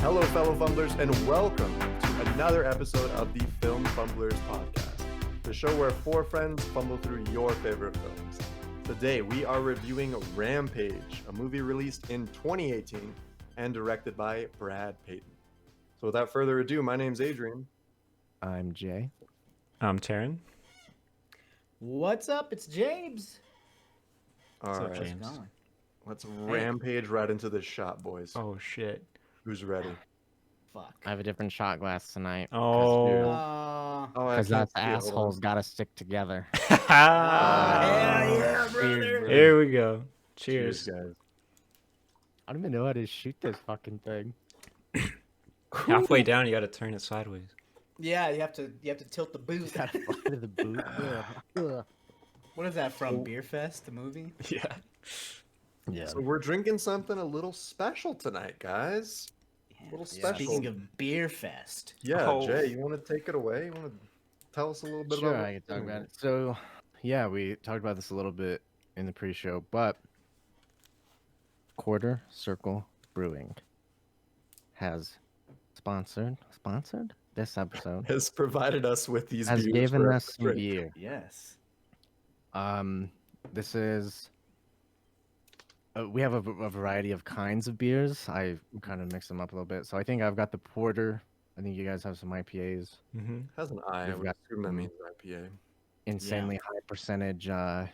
Hello, fellow Fumblers, and welcome to another episode of the Film Fumblers podcast, the show where four friends fumble through your favorite films. Today, we are reviewing Rampage, a movie released in 2018 and directed by Brad Peyton. So without further ado, my name's Adrian. I'm Jay. I'm Taryn. What's up? It's James. All What's up, right, James? let's rampage right into this shot, boys. Oh shit. Who's ready? Fuck. I have a different shot glass tonight. Oh. I Because can't us see it. Hold on. assholes gotta stick together. Hell yeah, brother. Here we go. Cheers, Cheers. guys. I don't even know how to shoot this fucking thing. Halfway down, you gotta turn it sideways. Yeah, you have to tilt the boot. Gotta fly to the boot. Ugh. What is that from? Beer Fest, the movie? Yeah. Yeah. So we're drinking something a little special tonight, guys. Yeah. Little special. Speaking of Beer Fest. Yeah, Oh. Jay, you want to take it away? You want to tell us a little bit Sure, about I can talk about it. So, yeah, we talked about this a little bit in the pre-show, but Quarter Circle Brewing has sponsored this episode. Has provided us with these Has beers given for us us to some drink. beer. Yes. This is. We have a variety of kinds of beers. I kind of mix them up a little bit. So I think I've got the porter. I think you guys have some IPAs. Mm-hmm. Has an I. I We've would got assume that some- means IPA. Insanely high percentage, random.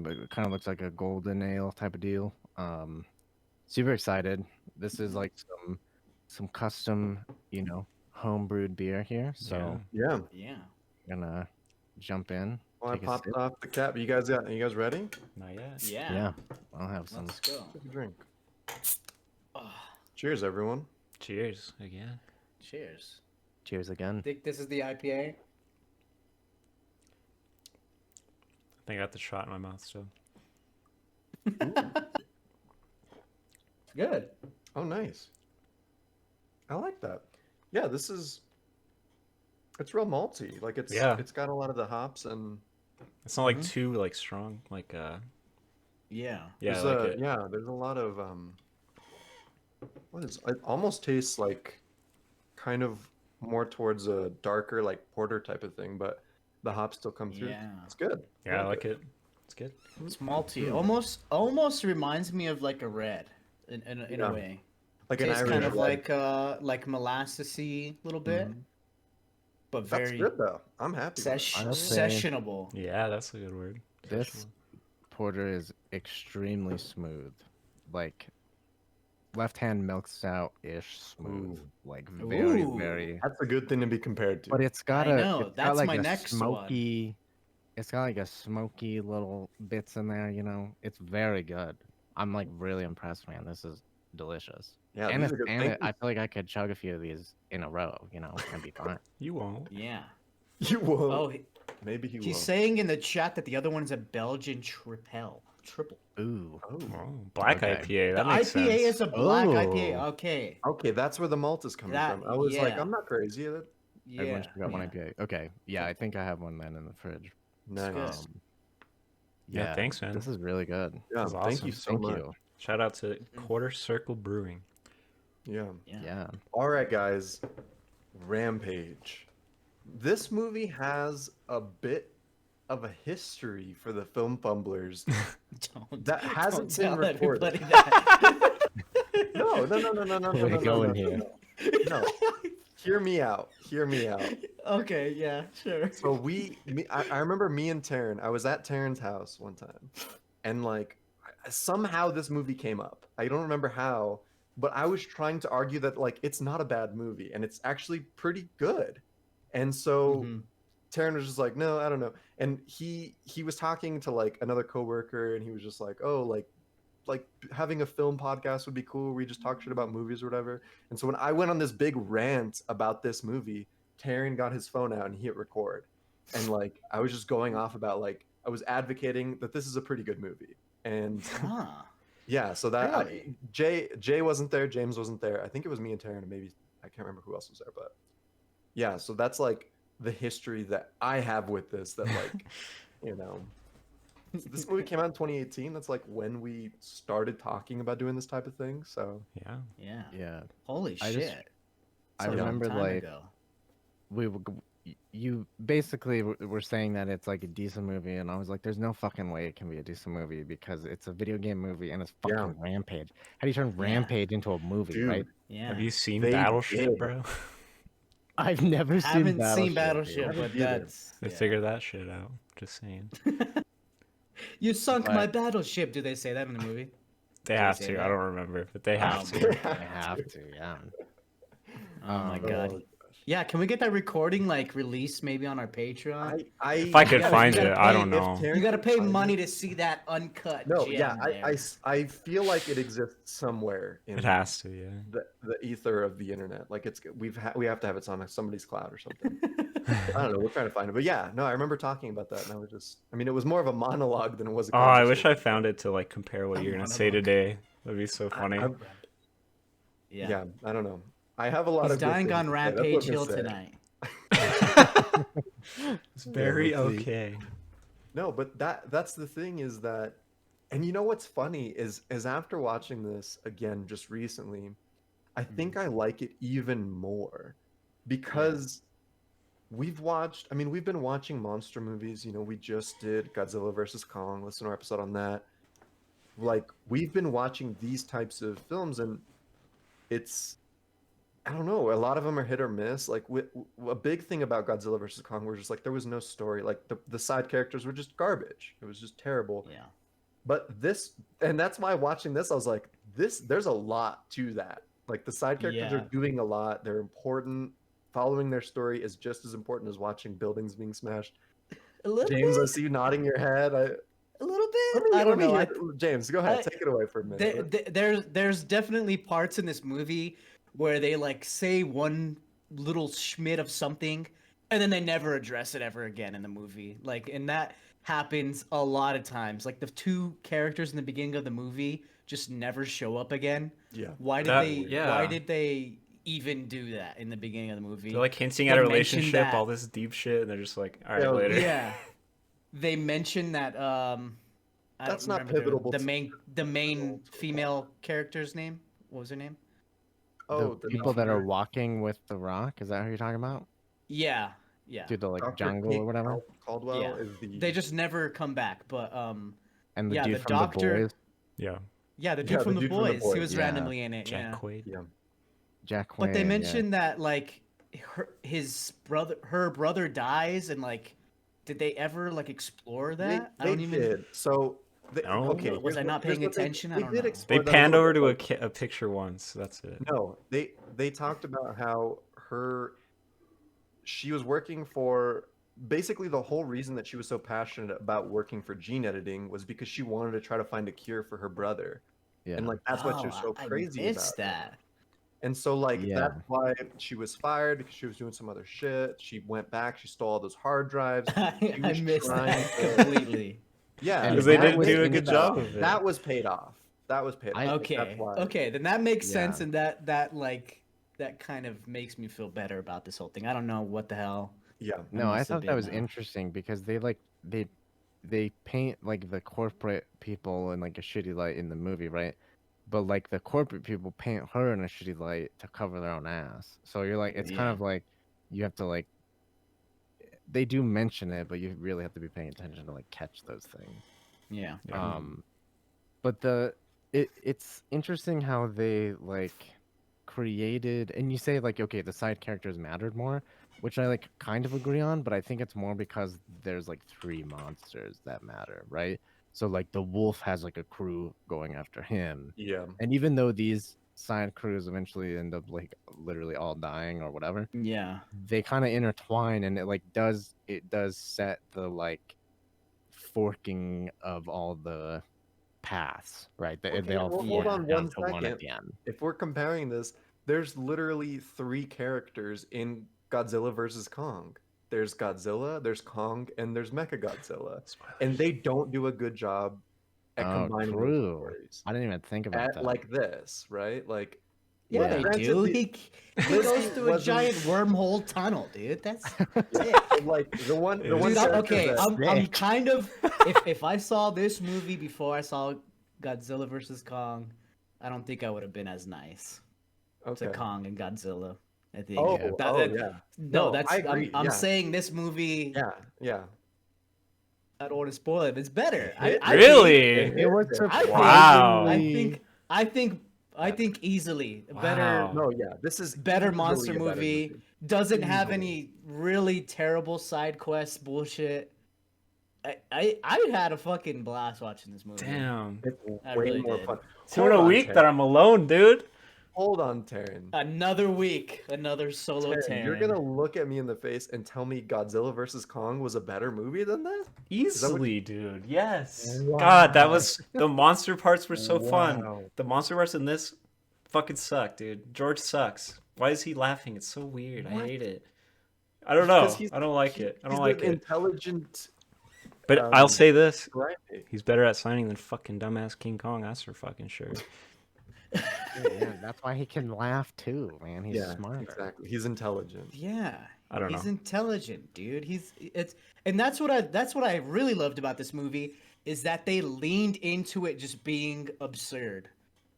It kind of looks like a golden ale type of deal. Super excited. This is like some custom, home brewed beer here. So Yeah. Yeah. I'm gonna jump in. Well, I Take a popped sip. off the cap. You guys ready? Not yet. Yeah. Yeah, I'll have some. Let's go. Take a drink. Oh, Cheers, everyone. Cheers again. cheers. Cheers again. Think this is the IPA? I think I got the shot in my mouth still. Good. Oh, nice. I like that. Yeah, it's real malty. Like it's got a lot of the hops and It's not like too like strong. Like Yeah. yeah, I there's like it. there's a lot of it almost tastes like kind of more towards a darker like porter type of thing, but the hops still come through. Yeah. It's good. Yeah, I like it. It's good. It's malty. Almost reminds me of like a red in Yeah. a way. Like an Tastes Irish kind of red. like molassesy a little bit, but That's very good though. I'm happy. with it. Honestly- sessionable. Yeah, that's a good word. This porter is extremely smooth, like left hand milk stout ish smooth, like very Ooh. very. That's a good thing to be compared to. But it's got I a know, it's got that's like my a next one. smoky. It's got like a smoky little bits in there. It's very good. I'm like really impressed, man. This is delicious. Yeah, and these are good. Thank you. I feel like I could chug a few of these in a row. And be fine. You won't. Yeah. You will. Oh, Maybe he will. he's saying in the chat that the other one's a Belgian triple. Ooh. Oh. Oh, black Okay. IPA. The That makes IPA sense. is a black Oh. IPA. Okay. Okay, that's where the malt is coming That- from. I was like, yeah. I'm not crazy. That Yeah. Everyone's got one yeah. IPA. Okay. Yeah, I think I have one then in the fridge. nice. good. Yeah, thanks, man. This is really good. Yeah, That's thank awesome. you so Thank much. you. Shout out to Quarter Circle Brewing. Yeah. Yeah. All right, guys. Rampage. This movie has a bit of a history for the film fumblers. That hasn't been tell recorded. everybody that. No. We're going here. No. Hear me out. Okay, yeah, sure. So I remember me and Taryn. I was at Taryn's house one time, and like somehow this movie came up. I don't remember how, but I was trying to argue that like it's not a bad movie and it's actually pretty good. And so Mhm. Taryn was just like, no, I don't know. And he was talking to like another coworker, and he was just like, oh, like having a film podcast would be cool. We just talk shit about movies or whatever. And so when I went on this big rant about this movie, Taryn got his phone out and he hit record. And like I was just going off about like I was advocating that this is a pretty good movie. And Huh. yeah, so that Really? Jay wasn't there, James wasn't there. I think it was me and Taryn, and maybe I can't remember who else was there, but yeah, so that's like the history that I have with this that like, This movie came out in 2018. That's like when we started talking about doing this type of thing. So Yeah. Yeah. Yeah. Holy I shit. just- That's I a long remember, time like, ago. we were, you basically were saying that it's like a decent movie, and I was like, there's no fucking way it can be a decent movie because it's a video game movie and it's Yeah. fucking Rampage. How do you turn Rampage into a movie, Dude, right? Yeah. Have you seen They Battleship, did. bro? I've never haven't seen dude. Battleship, Haven't but either. that's They yeah. figured that shit out. Just saying. You sunk But- my battleship. Do they say that in the movie? They Did have say to. that? I don't remember, but they have Oh, to. I have to, yeah. Oh my Um, god. Oh, Yeah, can we get that recording like released maybe on our Patreon? If I could Yeah, find you it, gotta I pay- don't know. You gotta pay money to see that uncut No, gem yeah, there. I feel like it exists somewhere in It has to, yeah. the ether of the internet. Like we have to have it on somebody's cloud or something. I don't know. We're trying to find it, but yeah, no, I remember talking about that, and I was just, I mean, it was more of a monologue than it was a Oh, I wish I conversation. found it to like compare what A you're gonna say monologue. today. That'd be so funny. I'm- Yeah. yeah, I don't know. I have a lot He's of good dying things on to say, that's what Rampage I'm Hill gonna say. tonight. It's very let's see. okay. No, but that's the thing is that, and you know what's funny is after watching this again just recently, I think I like it even more because we've watched, I mean, we've been watching monster movies, you know, we just did Godzilla versus Kong, listen to our episode on that. Like, we've been watching these types of films, and it's, I don't know, a lot of them are hit or miss. Like, a big thing about Godzilla versus Kong was just like there was no story. Like, the side characters were just garbage. It was just terrible. Yeah. But this, and that's why watching this, I was like, there's a lot to that. Like, the side characters Yeah. are doing a lot. They're important. Following their story is just as important as watching buildings being smashed. A little James, I bit. see you nodding your head. A little bit. I I don't know. James, go ahead. I- Take it away for a minute. There's definitely parts in this movie where they like say one little schmit of something and then they never address it ever again in the movie. Like, and that happens a lot of times. Like the two characters in the beginning of the movie just never show up again. Yeah. Why did That- they yeah. why did they even do that in the beginning of the movie? They're like hinting They at a mentioned relationship, that- all this deep shit, and they're just like, all right, Yeah, later. Yeah. They mentioned that I That's don't not remember pivotal the to- main female character's name. What was her name? Oh, the people that are walking with the rock, is that who you're talking about? Yeah. Yeah. Through the like Dr. jungle Kate or whatever? Caldwell Yeah. is the. They just never come back, but And the yeah, dude the from doctor- the boys, Yeah. yeah, the dude, Yeah, from, the the dude from The boys, Boys, he was yeah. randomly in it. Jack Yeah. Quaid. Yeah. Jack But they Quaid, yeah. mentioned that like her brother dies, and like, did they ever like explore that? They I don't even. did. So, No? okay. Was here's I what- not here's paying what they- attention? I They don't did know. explore They that panned little over bit, to like- a picture once. That's it. No, they talked about how she was working for, basically the whole reason that she was so passionate about working for gene editing was because she wanted to try to find a cure for her brother. Yeah. And like that's what she was so I crazy missed about. that. And so like Yeah. that's why she was fired, because she was doing some other shit. She went back, she stole all those hard drives. I was missed trying that to- completely. Yeah, And Because they that didn't was do a in good that job off. of it. That was paid off. That was paid off. I- Okay. That's why. Okay, then that makes sense, Yeah. and that like that kind of makes me feel better about this whole thing. I don't know what the hell. Yeah. No, I missed a thought bit that was now. interesting because they paint like the corporate people in like a shitty light in the movie, right? But like the corporate people paint her in a shitty light to cover their own ass. So you're like, it's kind Yeah. of like you have to like. They do mention it, but you really have to be paying attention to like catch those things. Yeah. Yeah. But it's interesting how they like created, and you say like, okay, the side characters mattered more, which I like kind of agree on, but I think it's more because there's like 3 monsters that matter, right? So like the wolf has like a crew going after him, Yeah. and even though these side crews eventually end up like literally all dying or whatever, Yeah. they kind of intertwine, and it does set the like forking of all the paths, right? They Okay, all well, fork hold on down one to one second. at the end. If we're comparing this, there's literally 3 characters in Godzilla versus Kong. There's Godzilla, there's Kong, and there's Mechagodzilla. And they don't do a good job at Oh, combining those true. stories. I didn't even think about At that. like this, right? Like Yeah, Well, they granted, do. the- He goes Lizzie through a wasn't- giant wormhole tunnel, dude. That's sick. like the one Dude, character Okay, that- I'm sick. kind of if I saw this movie before I saw Godzilla versus Kong, I don't think I would have been as nice to Kong and Godzilla. I think. Oh, Yeah. yeah. No, No, that's I agree, I'm yeah. saying this movie. Yeah. I don't want to spoil it. It's better. Really? It was I think- Wow. I think easily better. Wow. No, yeah. This is Better easily monster a better movie. Doesn't have Easily. any really terrible side quest bullshit. I had a fucking blast watching this movie. Damn. It's I way really more did. fun. 2 in a Hold on, week Taryn. that I'm alone, dude. Hold on, Taryn. Another week, another solo Taryn, Taryn. you're gonna look at me in the face and tell me Godzilla versus Kong was a better movie than this? Easily, dude. Yes. Wow. God, that was the monster parts were so fun. Wow. The monster parts in this fucking suck, dude. George sucks. Why is he laughing? It's so weird. I What? hate it. I don't know. Because he's- I don't like it. I don't He's like an it. intelligent. But I'll say this: Right. he's better at signing than fucking dumbass King Kong. That's for fucking sure. Yeah, that's why he can laugh too, man. He's Yeah, smarter. exactly. He's intelligent. Yeah. I don't He's know. intelligent, dude. And that's what I really loved about this movie is that they leaned into it just being absurd.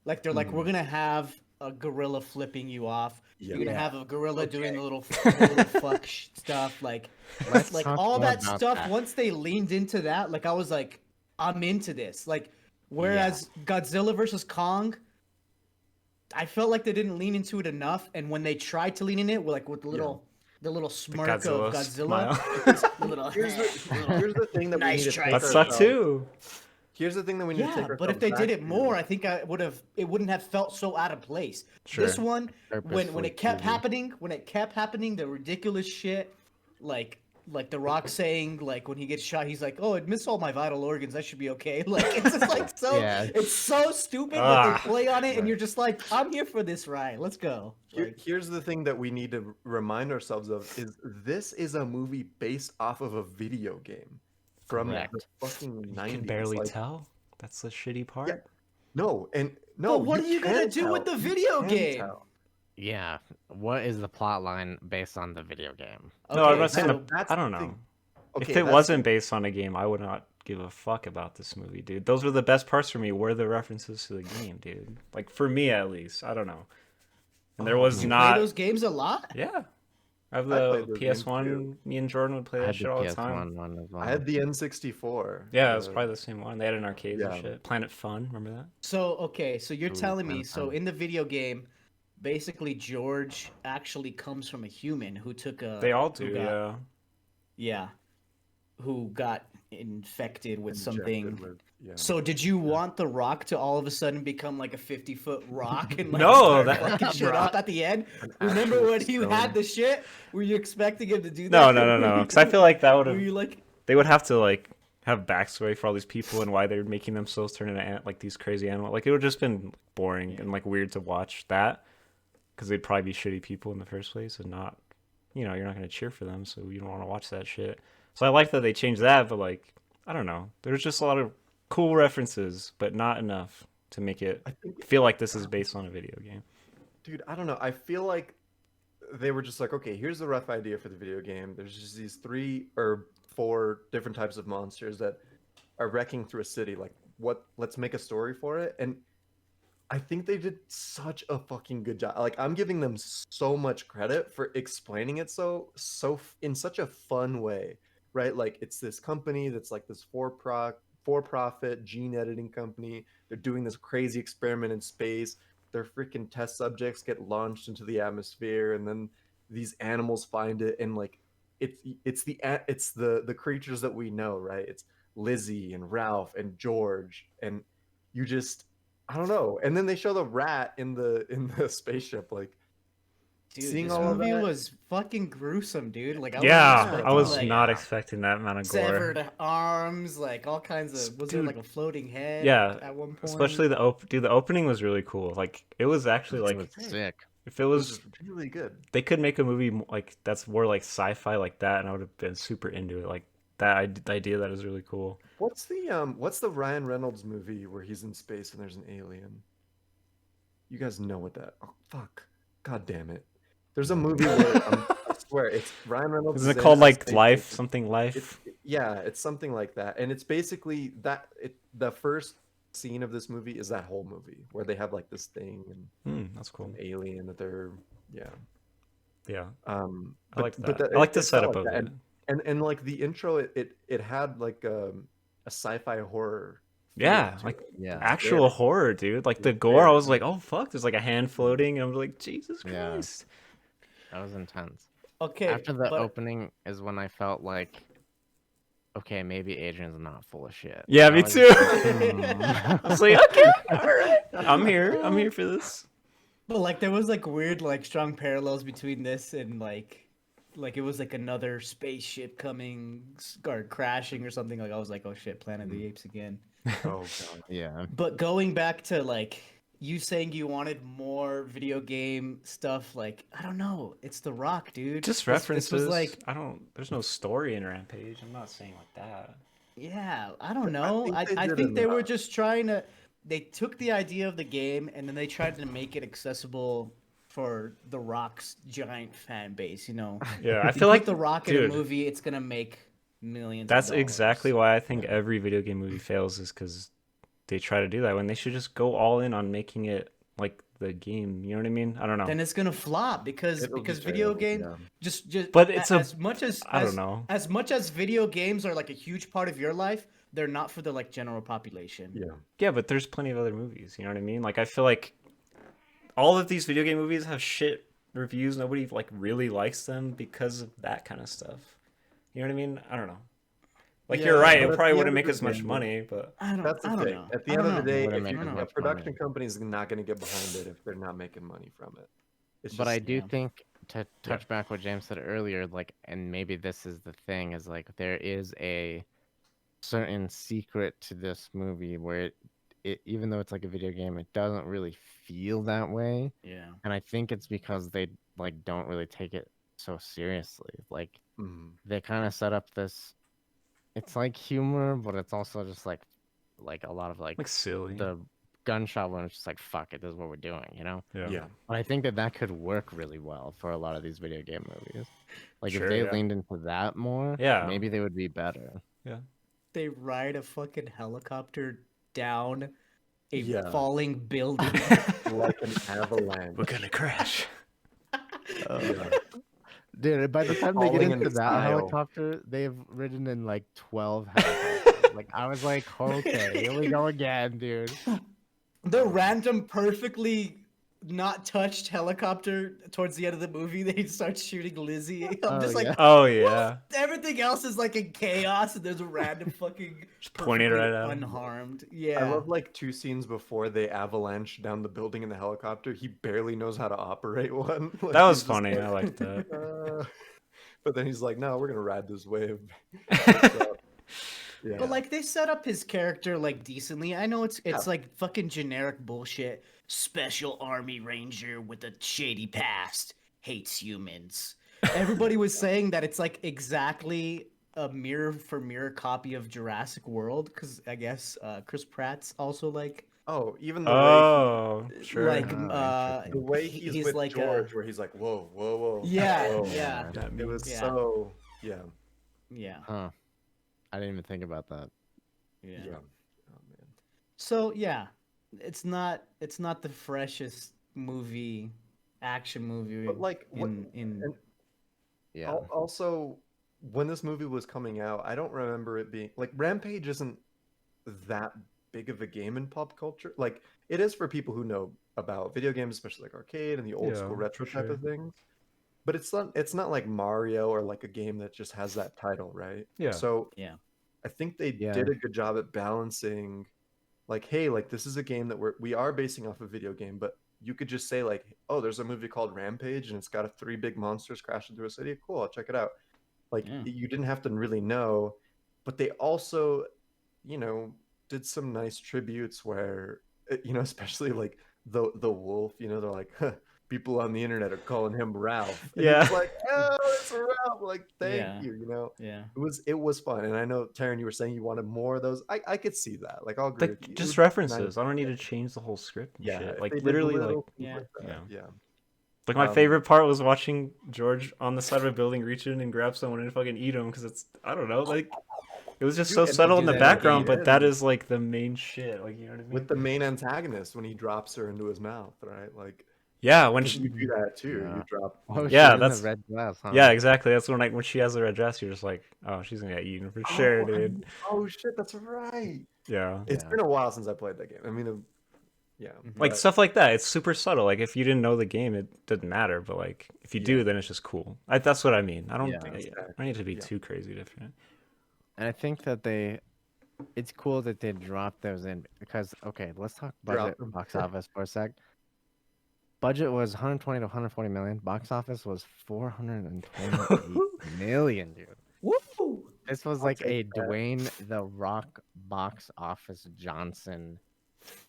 Like they're like, we're gonna have a gorilla flipping you off. You're gonna have a gorilla doing the little fuck stuff. Like Let's like talk all more that about stuff. that. Once they leaned into that, like I was like, I'm into this. Like whereas Godzilla versus Kong, I felt like they didn't lean into it enough. And when they tried to lean in it, like with the little smirk of Godzilla Godzilla, the little, Here's the thing that Nice we need to try. take That sucked ourselves- too. Here's the thing that we need to take yeah. But if ourselves they did back it to. more, I think it wouldn't have felt so out of place. Sure. This one, when Purposefully it kept cheesy. happening, the ridiculous shit, like The Rock saying, like when he gets shot, he's like, "Oh, it missed all my vital organs. I should be okay." Like it's just like so, Yeah. it's so stupid that Ah. they play on it, and you're just like, "I'm here for this ride. Let's go." Like, Here's the thing that we need to remind ourselves of is this is a movie based off of a video game from Correct. the fucking 90s. You can barely like, tell. That's the shitty part. No, but what are you gonna can do with tell. the You video can game? tell. Yeah. What is the plot line based on the video game? No, I'm Okay, not saying. so that's I don't the know. thing. If Okay, it that's wasn't based on a game, I would not give a fuck about this movie, dude. Those were the best parts for me. Were the references to the game, dude. Like for me, at least. I don't know. And there was you not. play those games a lot. Yeah. I have I the played those games PS1. too. Me and Jordan would play I that had shit the all the PS1 time. one as well. I had the N64. Yeah, it was probably the same one. They had it in arcades and Yeah. shit. Planet Fun, remember that? So okay, so you're Ooh, telling me, fun, so fun. in the video game, basically George actually comes from a human who took a. They all who do, got- yeah. Yeah, who got infected with something. Injected with- yeah. So did you want the Rock to all of a sudden become like a 50-foot rock and like No, start that- fucking shit up at the end? An Remember actual when you stone. had the shit? Were you expecting him to do No, that? no. Because I feel like that would Were have. you like? They would have to like have backstory for all these people and why they're making themselves turn into like these crazy animals. Like it would just been boring and like weird to watch that because they'd probably be shitty people in the first place and not, you're not gonna cheer for them, so you don't want to watch that shit. So I like that they changed that, but like I don't know, there's just a lot of cool references, but not enough to make it I think, feel like this is based on a video game. dude, I don't know. I feel like they were just like, okay, here's the rough idea for the video game. There's just these 3 or 4 different types of monsters that are wrecking through a city. Like, let's make a story for it. And I think they did such a fucking good job. Like, I'm giving them so much credit for explaining it so in such a fun way, right? Like, it's this company that's like this for-profit gene editing company. They're doing this crazy experiment in space. Their freaking test subjects get launched into the atmosphere, and then these animals find it, and like it's the creatures that we know, right? It's Lizzie and Ralph and George, and you just, I don't know. And then they show the rat in the spaceship, like Dude, seeing this all of movie that. was fucking gruesome, dude. Like, I Yeah, I was like, not expecting that amount of gore. severed arms, like all kinds of. Was there Dude. like a floating head? Yeah, at one point. Especially the opening was really cool. Like it was actually It like was sick. if it It was was really good. they could make a movie like that's more like sci-fi like that, and I would have been super into it. Like the idea that is really cool. What's the Ryan Reynolds movie where he's in space and there's an alien? You guys know what that? Oh fuck! God damn it! There's a movie where I swear it's Ryan Reynolds. Isn't is it in called as like Space Life? Agent. Something It's Life? yeah, it's something like that, and it's basically that. The first scene of this movie is that whole movie where they have like this thing and That's an cool. alien that they're yeah. Yeah, I But like but that. I like the it felt setup like of that, it. and like the intro, it had like a sci-fi horror. feel Yeah, to like it. Yeah. actual Very- horror, dude. Like the it's gore, I very was like, oh fuck, there's like a hand floating, and I was like, Jesus Yeah. Christ. That was intense. Okay, After the but opening is when I felt like, okay, maybe Adrian's not full of shit. Yeah, I me was too. like, I was like, okay, all right, I'm here. I'm here for this. but like there was like weird like strong parallels between this and like it was like another spaceship coming or crashing or something. Like I was like, oh shit, Planet of the Apes again. Oh god. yeah. But going back to like you saying you wanted more video game stuff, like I don't know, it's The Rock, dude. Just This references. was like, I don't. There's no story in Rampage. I'm not saying like that. yeah, I don't know. think I they I did think they were enough. just trying to. They took the idea of the game and then they tried to make it accessible for The Rock's giant fan base. You know, Yeah, I you feel put like The Rock in dude, a movie, it's gonna make millions. that's of dollars. exactly why I think every video game movie fails is because they try to do that when they should just go all in on making it like the game. You know what I mean? I don't know. Then it's gonna flop because It'll be video terrible, game yeah. just But it's as much as I don't know. as much as video games are like a huge part of your life, they're not for the like general population. Yeah. Yeah, but there's plenty of other movies. You know what I mean? Like I feel like all of these video game movies have shit reviews. Nobody like really likes them because of that kind of stuff. You know what I mean? I don't know. Like you're Yeah, right. but It at probably the wouldn't end make of as the much day, money, but That's the I don't thing. know. At the I end don't of the know. day, Wouldn't if make you, as a much production money. company is not going to get behind it if they're not making money from it. It's But I just- do yeah. think to touch back what James said earlier, like, and maybe this is the thing, is like there is a certain secret to this movie where it even though it's like a video game, it doesn't really feel that way. Yeah. And I think it's because they like don't really take it so seriously. Like Mhm. they kind of set up this. It's like humor, but it's also just like a lot of like silly. the gunshot one. It's just like fuck it, this is what we're doing, you know. Yeah. But I think that could work really well for a lot of these video game movies. Like Sure, if they yeah. leaned into that more, Yeah. maybe they would be better. They ride a fucking helicopter down a Yeah. falling building. Like an avalanche. We're gonna crash. Yeah. Dude, by the time they get Falling in into that style. helicopter, they've ridden in like 12 helicopters. Like I was like, okay, here we go again, dude. The random, perfectly not touched helicopter towards the end of the movie, they start shooting Lizzie. I'm Oh, just like, yeah. Oh yeah. everything else is like in chaos, and there's a random fucking Just point it perfectly right at him. unharmed. I Yeah. love like 2 scenes before they avalanche down the building in the helicopter. He barely knows how to operate one. Like, That was he's just funny. like, I liked that. but then he's like, "No, we're gonna ride this wave." So, yeah. But like they set up his character like decently. I know it's Yeah. like fucking generic bullshit. Special Army Ranger with a shady past hates humans. Everybody was saying that it's like exactly a mirror for mirror copy of Jurassic World because I guess Chris Pratt's also like Oh, even the Oh, sure. like Oh, the way he's with like George, where he's like, "Whoa, whoa, whoa." Yeah, whoa. yeah. It was Yeah. so yeah, yeah. Huh. I didn't even think about that. Yeah. yeah. Oh man. So yeah, it's not the freshest action movie But like, what, in and Yeah. also when this movie was coming out, I don't remember it being like Rampage isn't that big of a game in pop culture. Like it is for people who know about video games, especially like arcade and the old Yeah, school retro for type sure. of things. But it's not like Mario or like a game that just has that title, right? Yeah. So Yeah. I think they Yeah. did a good job at balancing like, hey, like this is a game that we are basing off a video game, but you could just say like, oh, there's a movie called Rampage and it's got 3 big monsters crashing through a city. Cool, I'll check it out. Like Yeah. you didn't have to really know, but they also, you know, did some nice tributes where, you know, especially like the wolf, you know, they're like, huh, people on the internet are calling him Ralph. And Yeah. he's like, oh, it's Ralph. Like, thank Yeah. you. You know, Yeah. it was fun. And I know, Taryn, you were saying you wanted more of those. I could see that. Like, I'll agree Like with you. It just would be references. nice. I don't need to change the whole script and Yeah, shit. if Like they did literally, little like things Yeah. like that. Yeah. like my Um, favorite part was watching George on the side of a building reach in and grab someone and fucking eat them because it's I don't know like it was just Dude, so and they subtle do in the that at the background, but that end. is like the main shit. Like you know what I mean? With the main antagonist when he drops her into his mouth, right? Like, Yeah, when 'cause she you do that too. Yeah. You drop. Oh, Yeah, she's in the that's- red dress, huh? yeah, exactly. That's when she has the red dress, you're just like, oh, she's gonna get eaten for sure, dude. Oh shit, that's right. Yeah. It's Yeah. been a while since I played that game. I mean, yeah, Like but- stuff like that. It's super subtle. Like if you didn't know the game, it doesn't matter. But like if you do, Yeah. then it's just cool. That's what I mean. I don't Yeah. think I Exactly. don't need to be Yeah. too crazy different. And I think that it's cool that they dropped those in because okay, let's talk Drop budget them. box office for a sec. Budget was 120 to 140 million. Box office was 428 million, dude. Woo! This was I'll like a take that. Dwayne the Rock box office Johnson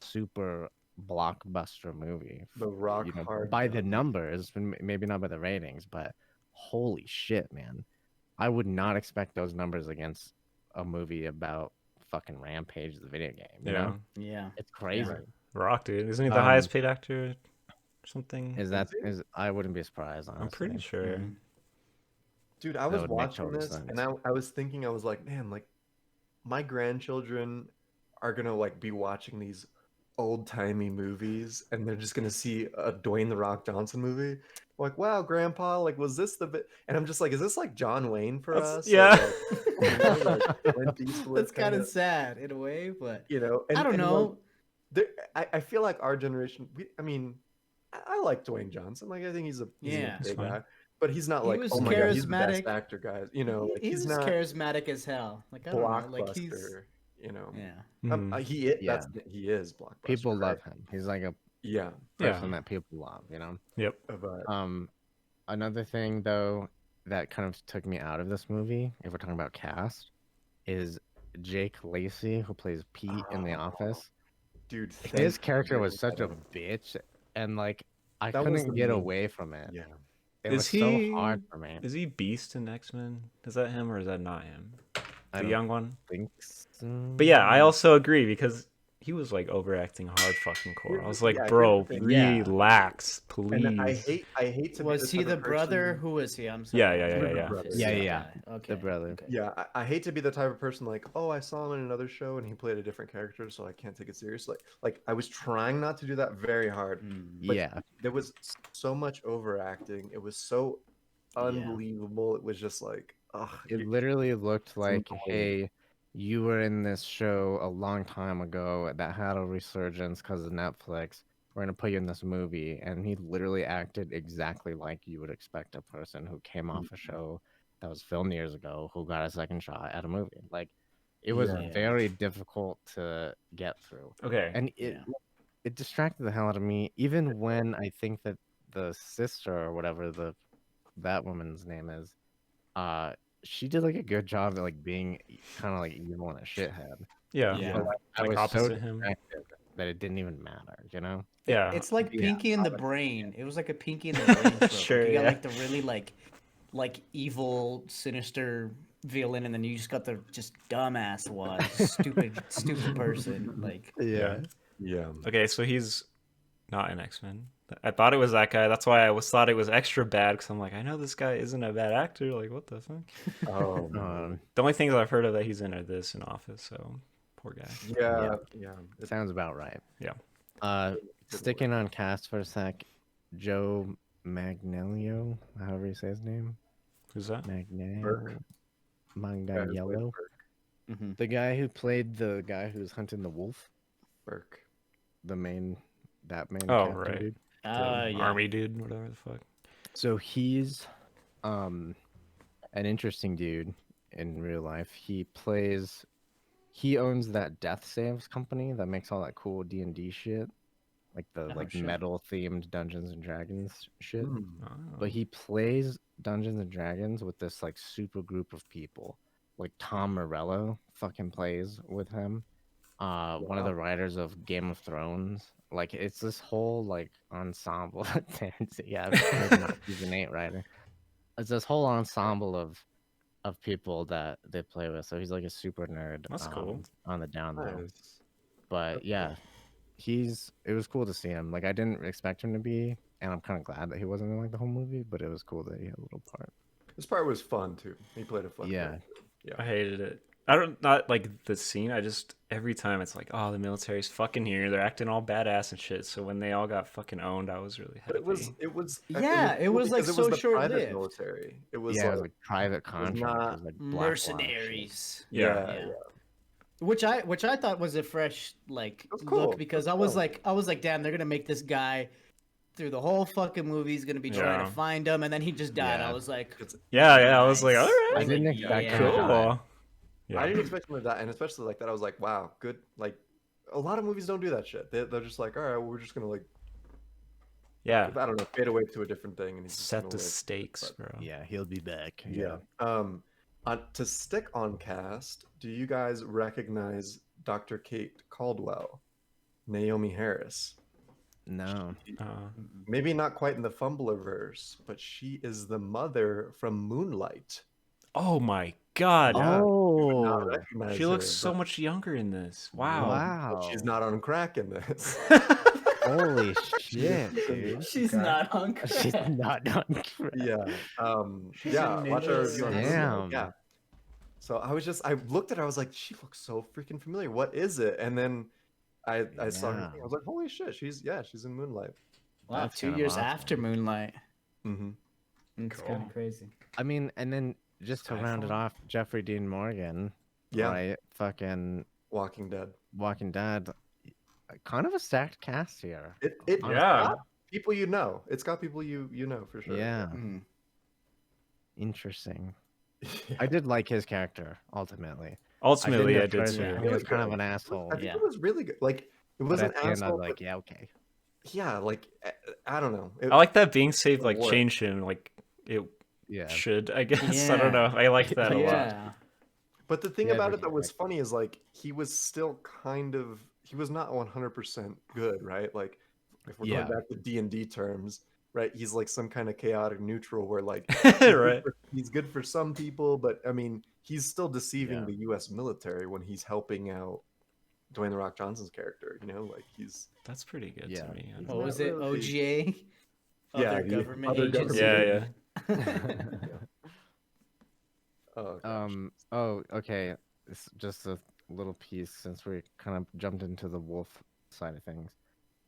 super blockbuster movie. The Rock You know, hard by the done. numbers, maybe not by the ratings, but holy shit, man. I would not expect those numbers against a movie about fucking Rampage, the video game. You know? Yeah. It's crazy. Rock, dude. Isn't he the Um, highest paid actor or something? Is I wouldn't be surprised, honestly. I'm pretty sure. Mhm. Dude, I That was would make watching total this sense. and I was thinking, I was like, man, like my grandchildren are gonna like be watching these old timey movies and they're just gonna see a Dwayne the Rock Johnson movie. Like, wow, grandpa, like was this the bit? And I'm just like, is this like John Wayne for That's- us? Or, yeah. like, you know, like Clint Eastwood That's kind kinda, of sad in a way, but you know, and I don't and, like, know. I feel like our generation, I mean, I like Dwayne Johnson. Like, I think he's an Yeah. okay That's fine. guy, but he's not He like, was oh my god, he's the best charismatic. actor, guys. You know, like, He he's was not charismatic as hell. Like I don't know, like he's blockbuster. You know, yeah. Mhm. he is. That's he is blockbuster. People right? love him. He's like a Yeah, person that people love, you know? Yep. but Another thing though that kind of took me out of this movie, if we're talking about cast, is Jake Lacey, who plays Pete in The Office. dude, His thank you character for was such a bringing bitch, and like I That was couldn't the get main- away from it. that up. Yeah, It Is was he- so hard for me. Is he Beast in X-Men? Is that him or is that not him? I The don't young one? think so. But yeah, I also agree because he was like overacting hard fucking core. I was like, Yeah, here's bro, the thing. Yeah. relax, please. and I hate to. Was be he type the of brother? person- Who was he? I'm sorry. Yeah, yeah, yeah, He was yeah, the yeah. brother. Yeah, That yeah. guy. Okay. The brother. Okay. Yeah, I hate to be the type of person like, oh, I saw him in another show and he played a different character, so I can't take it seriously. Like I was trying not to do that very hard. Mm. But Yeah, there was so much overacting. It was so unbelievable. It was just like, ugh. it literally looked like, annoying. hey, you were in this show a long time ago that had a resurgence because of Netflix. We're gonna put you in this movie, and he literally acted exactly like you would expect a person who came off a show that was filmed years ago who got a second shot at a movie. Like, it was Yeah. very difficult to get through, Okay. and it distracted the hell out of me. Even when I think that the sister or whatever that woman's name is, she did like a good job at like being kind of like evil and a shithead. Yeah. Yeah. But I Like was so opposite him. distracted that it didn't even matter, you know? Yeah. It's like Yeah. Pinky in the Brain. It was like a Pinky in the Brain trope. Sure, You got yeah. like the really like evil, sinister villain, and then you just got the just dumbass one, stupid person. Like Yeah. Yeah. Okay, so he's not an X-Men. I thought it was that guy. That's why thought it was extra bad because I'm like, I know this guy isn't a bad actor. Like, what the fuck? Oh. The only things I've heard of that he's in are this and Office. So poor guy. Yeah. Yeah. Sounds about right. Yeah. Sticking on cast for a sec, Joe Manganiello, however you say his name. Who's that? Manganiello. Manganiello. mhm. The guy who played the guy who's hunting the wolf. Burke. The main Oh, captain right. dude. Yeah. Army dude, whatever the fuck. So he's an interesting dude in real life. He owns that death saves company that makes all that cool D&D shit. Like the Oh, shit. metal themed Dungeons and Dragons shit. Hmm. Oh. But he plays Dungeons and Dragons with this like super group of people. Like Tom Morello fucking plays with him. One of the writers of Game of Thrones like it's this whole like ensemble. Yeah, maybe not season 8 writer. It's this whole ensemble of people that they play with. So he's like a super nerd. That's cool. On the down low. Nice. But That's yeah, it was cool to see him. Like I didn't expect him to be, and I'm kind of glad that he wasn't in like the whole movie. But it was cool that he had a little part. This part was fun too. He played a fun Yeah. character. Yeah. I hated it. I don't not like the scene. I just every time it's like, oh, the military's fucking here. They're acting all badass and shit. So when they all got fucking owned, I was really happy. But it was Yeah, it cool was, like, because so the private short-lived. military. It was Yeah, it was like like private contractors, not like black ops. Mercenaries. Yeah. Yeah. Which I thought was a fresh like That's cool. look, because That's I was cool. like, damn, they're gonna make this guy through the whole fucking movie. He's gonna be trying Yeah. to find him, and then he just died. Yeah. I was like, Yeah, I was like, nice. all right, I didn't like, expect yeah. him to die. cool. Yeah. I didn't expect him to die, and especially like that. I was like, wow, good. Like a lot of movies don't do that shit. They're just like, all right, well, we're just gonna like, Yeah. I don't know, fade away to a different thing, and he's just Set gonna the live. stakes, but- bro. Yeah, he'll be back. Yeah. To stick on cast, do you guys recognize Dr. Kate Caldwell, Naomi Harris? No. Maybe not quite in the Fumblerverse, but she is the mother from Moonlight. Oh my god. Yeah. Not Oh. recognize She looks her, so but- much younger in this. but Wow. she's not on crack in this. Holy shit, dude. she's not on crack. She's not on crack. Yeah. She's Yeah. a Watch her ninja. review on Damn. Moonlight. Yeah. So I looked at her, I was like, she looks so freaking familiar. What is it? And then I saw her Yeah. thing. I was like, holy shit, she's in Moonlight. Wow, That's 2 kinda years awesome. after Moonlight. Mm-hmm. It's kind of crazy. I mean, and then just to round it Skyfall? off, Jeffrey Dean Morgan. Yeah. Right? Fucking Walking Dead. Walking Dead. Kind of a stacked cast here. It Honestly. Yeah. got people you know. It's got people you know for sure. Yeah. Mm. Interesting. I did like his character ultimately. Ultimately, I at did first too. He was kind of an asshole. I think Yeah. it was really good. Like it But was an at the end, I asshole. was like, but yeah, okay. yeah, like I don't know. It, I like that being saved like Work. changed him like it Yeah. should, I guess. I don't Yeah. know. I like that a lot. Yeah. but the thing Yeah, about but it that was like- funny is like he was still kind of he was not 100% good, right? Like if we're Yeah. going back to D&D terms, right? He's like some kind of chaotic neutral where like Right. he's good for some people, but I mean, he's still deceiving Yeah. the U.S. military when he's helping out Dwayne the Rock Johnson's character. You know, like he's That's pretty good Yeah. to me. I He's don't What know. not was it? really- OGA? Yeah, Other the government other agency. government Yeah, oh, gosh. Oh, okay. It's just a little piece since we kind of jumped into the wolf side of things.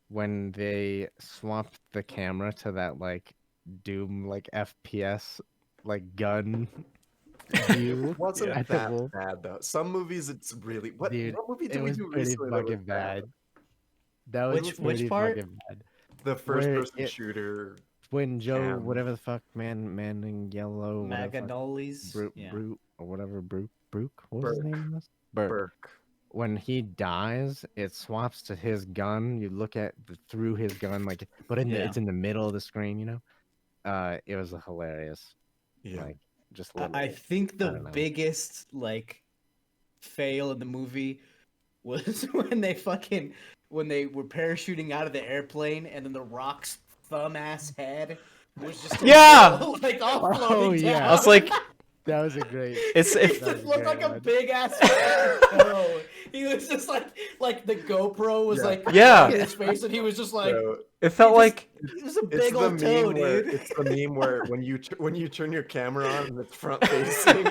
When they swapped the camera to that like Doom like FPS like gun view It wasn't at the that wolf, bad though. Some movies it's really what Dude, what movie did it we was do pretty recently that was fucking bad. That was Which pretty part? fucking bad. The first Where person it- shooter. When Joe, Cam. whatever the fuck, man in yellow, whatever the fuck, Maganolis. Brute, Yeah. Brute, or whatever, Brute, what was his Burke. name in this? Burke. Burke. When he dies, it swaps to his gun. You look at through his gun, like, but Yeah. it's in the middle of the screen, you know. It was hilarious. Yeah. Like, just I little. think the don't know. biggest like fail in the movie was when they were parachuting out of the airplane and then the Rock's thumb ass head was just Yeah! like all Oh, floating yeah. down. I was like, That was a great. it's It if That was just looked great, like a man. big ass toe. He was just like the GoPro was Yeah. like Yeah. on his face and he was just like So, it felt just- like it was a it's big the old toe, meme where dude. it's the meme where when you turn your camera on and it's front facing.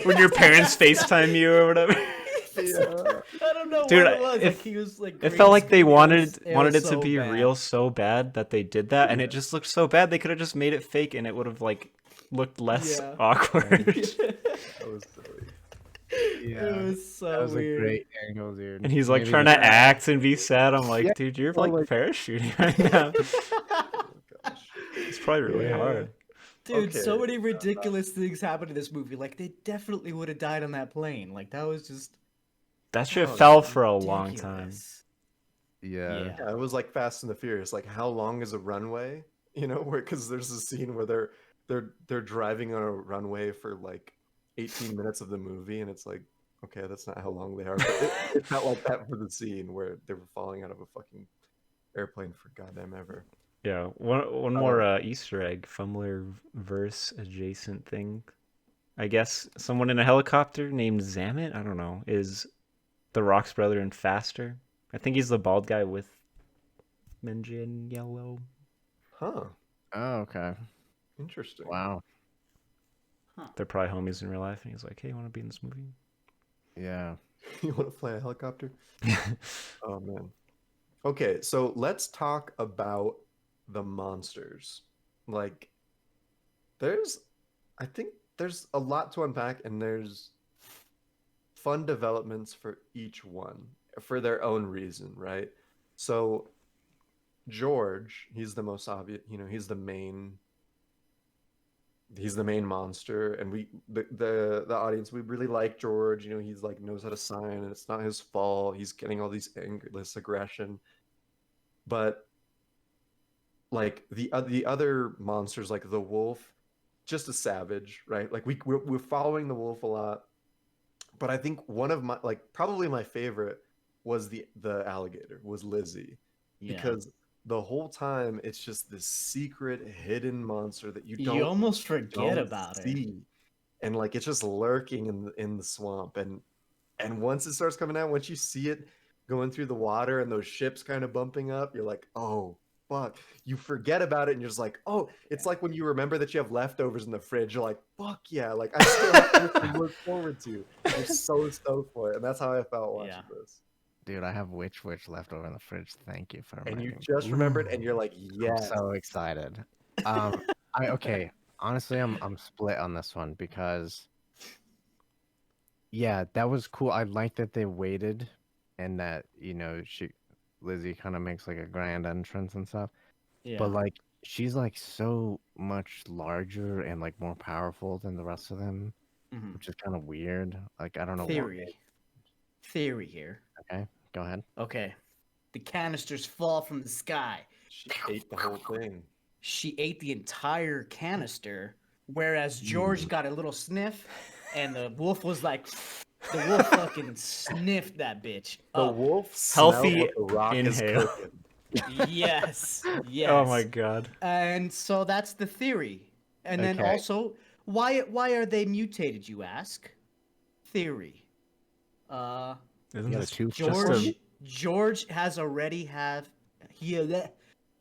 when your parents FaceTime you or whatever. Yeah. I don't know Dude, what it was. it- Like he was like. It green felt like they screen. wanted It wanted was it to so be bad. real so bad that they did that, and it just looked so bad. They could have just made it fake, and it would have like looked less Yeah. awkward. That was silly. It was so That was weird. a great angle, dude. And he's like Maybe trying the- to act and be sad. I'm like, Yeah, dude, you're well, like like- parachuting right now. Oh, gosh. It's probably really Yeah. hard. Dude, so Okay. many ridiculous things happened in this movie. Like they definitely would have died on that plane. Like that was just That shit Oh, fell for a long time. ridiculous. Yeah. Yeah, it was like Fast and the Furious. Like, how long is a runway? You know, where because there's a scene where they're driving on a runway for like 18 minutes of the movie, and it's like, okay, that's not how long they are. But it felt like that for the scene where they were falling out of a fucking airplane for goddamn ever. Yeah, one more Easter egg, Fumbler verse adjacent thing. I guess someone in a helicopter named Zamit, I don't know, is the Rock's brother in Faster. I think he's the bald guy with Menjin yellow. Huh. Oh, okay. Interesting. Wow. They're probably homies in real life, and he's like, "Hey, you want to be in this movie?" Yeah. You want to fly a helicopter? Oh man. Okay, so let's talk about the monsters. Like, I think there's a lot to unpack, and there's fun developments for each one for their own reason, right? So George, he's the most obvious, he's the main monster, and the audience, we really like George. He's like knows how to sign, and it's not his fault. He's getting all these anger, this aggression, but like the other monsters, like the wolf, just a savage, right? Like we're following the wolf a lot, but I think one of my, like, probably my favorite was the alligator, was Lizzie, because the whole time it's just this secret hidden monster that you almost forget don't about it. see, and like it's just lurking in the swamp, and once it starts coming out, once you see it going through the water and those ships kind of bumping up, you're like, oh fuck, you forget about it, and you're just like, oh, it's like when you remember that you have leftovers in the fridge, you're like, fuck yeah, like I still have this to look forward to. You're so stoked for it, and that's how I felt watching this. Dude, I have Witch left over in the fridge. Thank you for And reminding you me. just remembered, and you're like, yes. I'm so excited. Okay. Honestly, I'm split on this one because, yeah, that was cool. I like that they waited, and that Lizzie kind of makes like a grand entrance and stuff. Yeah. But like, she's like so much larger and like more powerful than the rest of them, which is kind of weird. Like, I don't know. Theory here. Okay, go ahead. Okay. The canisters fall from the sky. She ate the whole thing. She ate the entire canister, whereas George got a little sniff, and the wolf was like, the wolf fucking sniffed that bitch. The wolf Healthy smelled what the rock is inhale. cooking. Yes. Oh my god. And so that's the theory. And then Okay. also, why are they mutated, you ask? Theory. Isn't Yeah, this the two George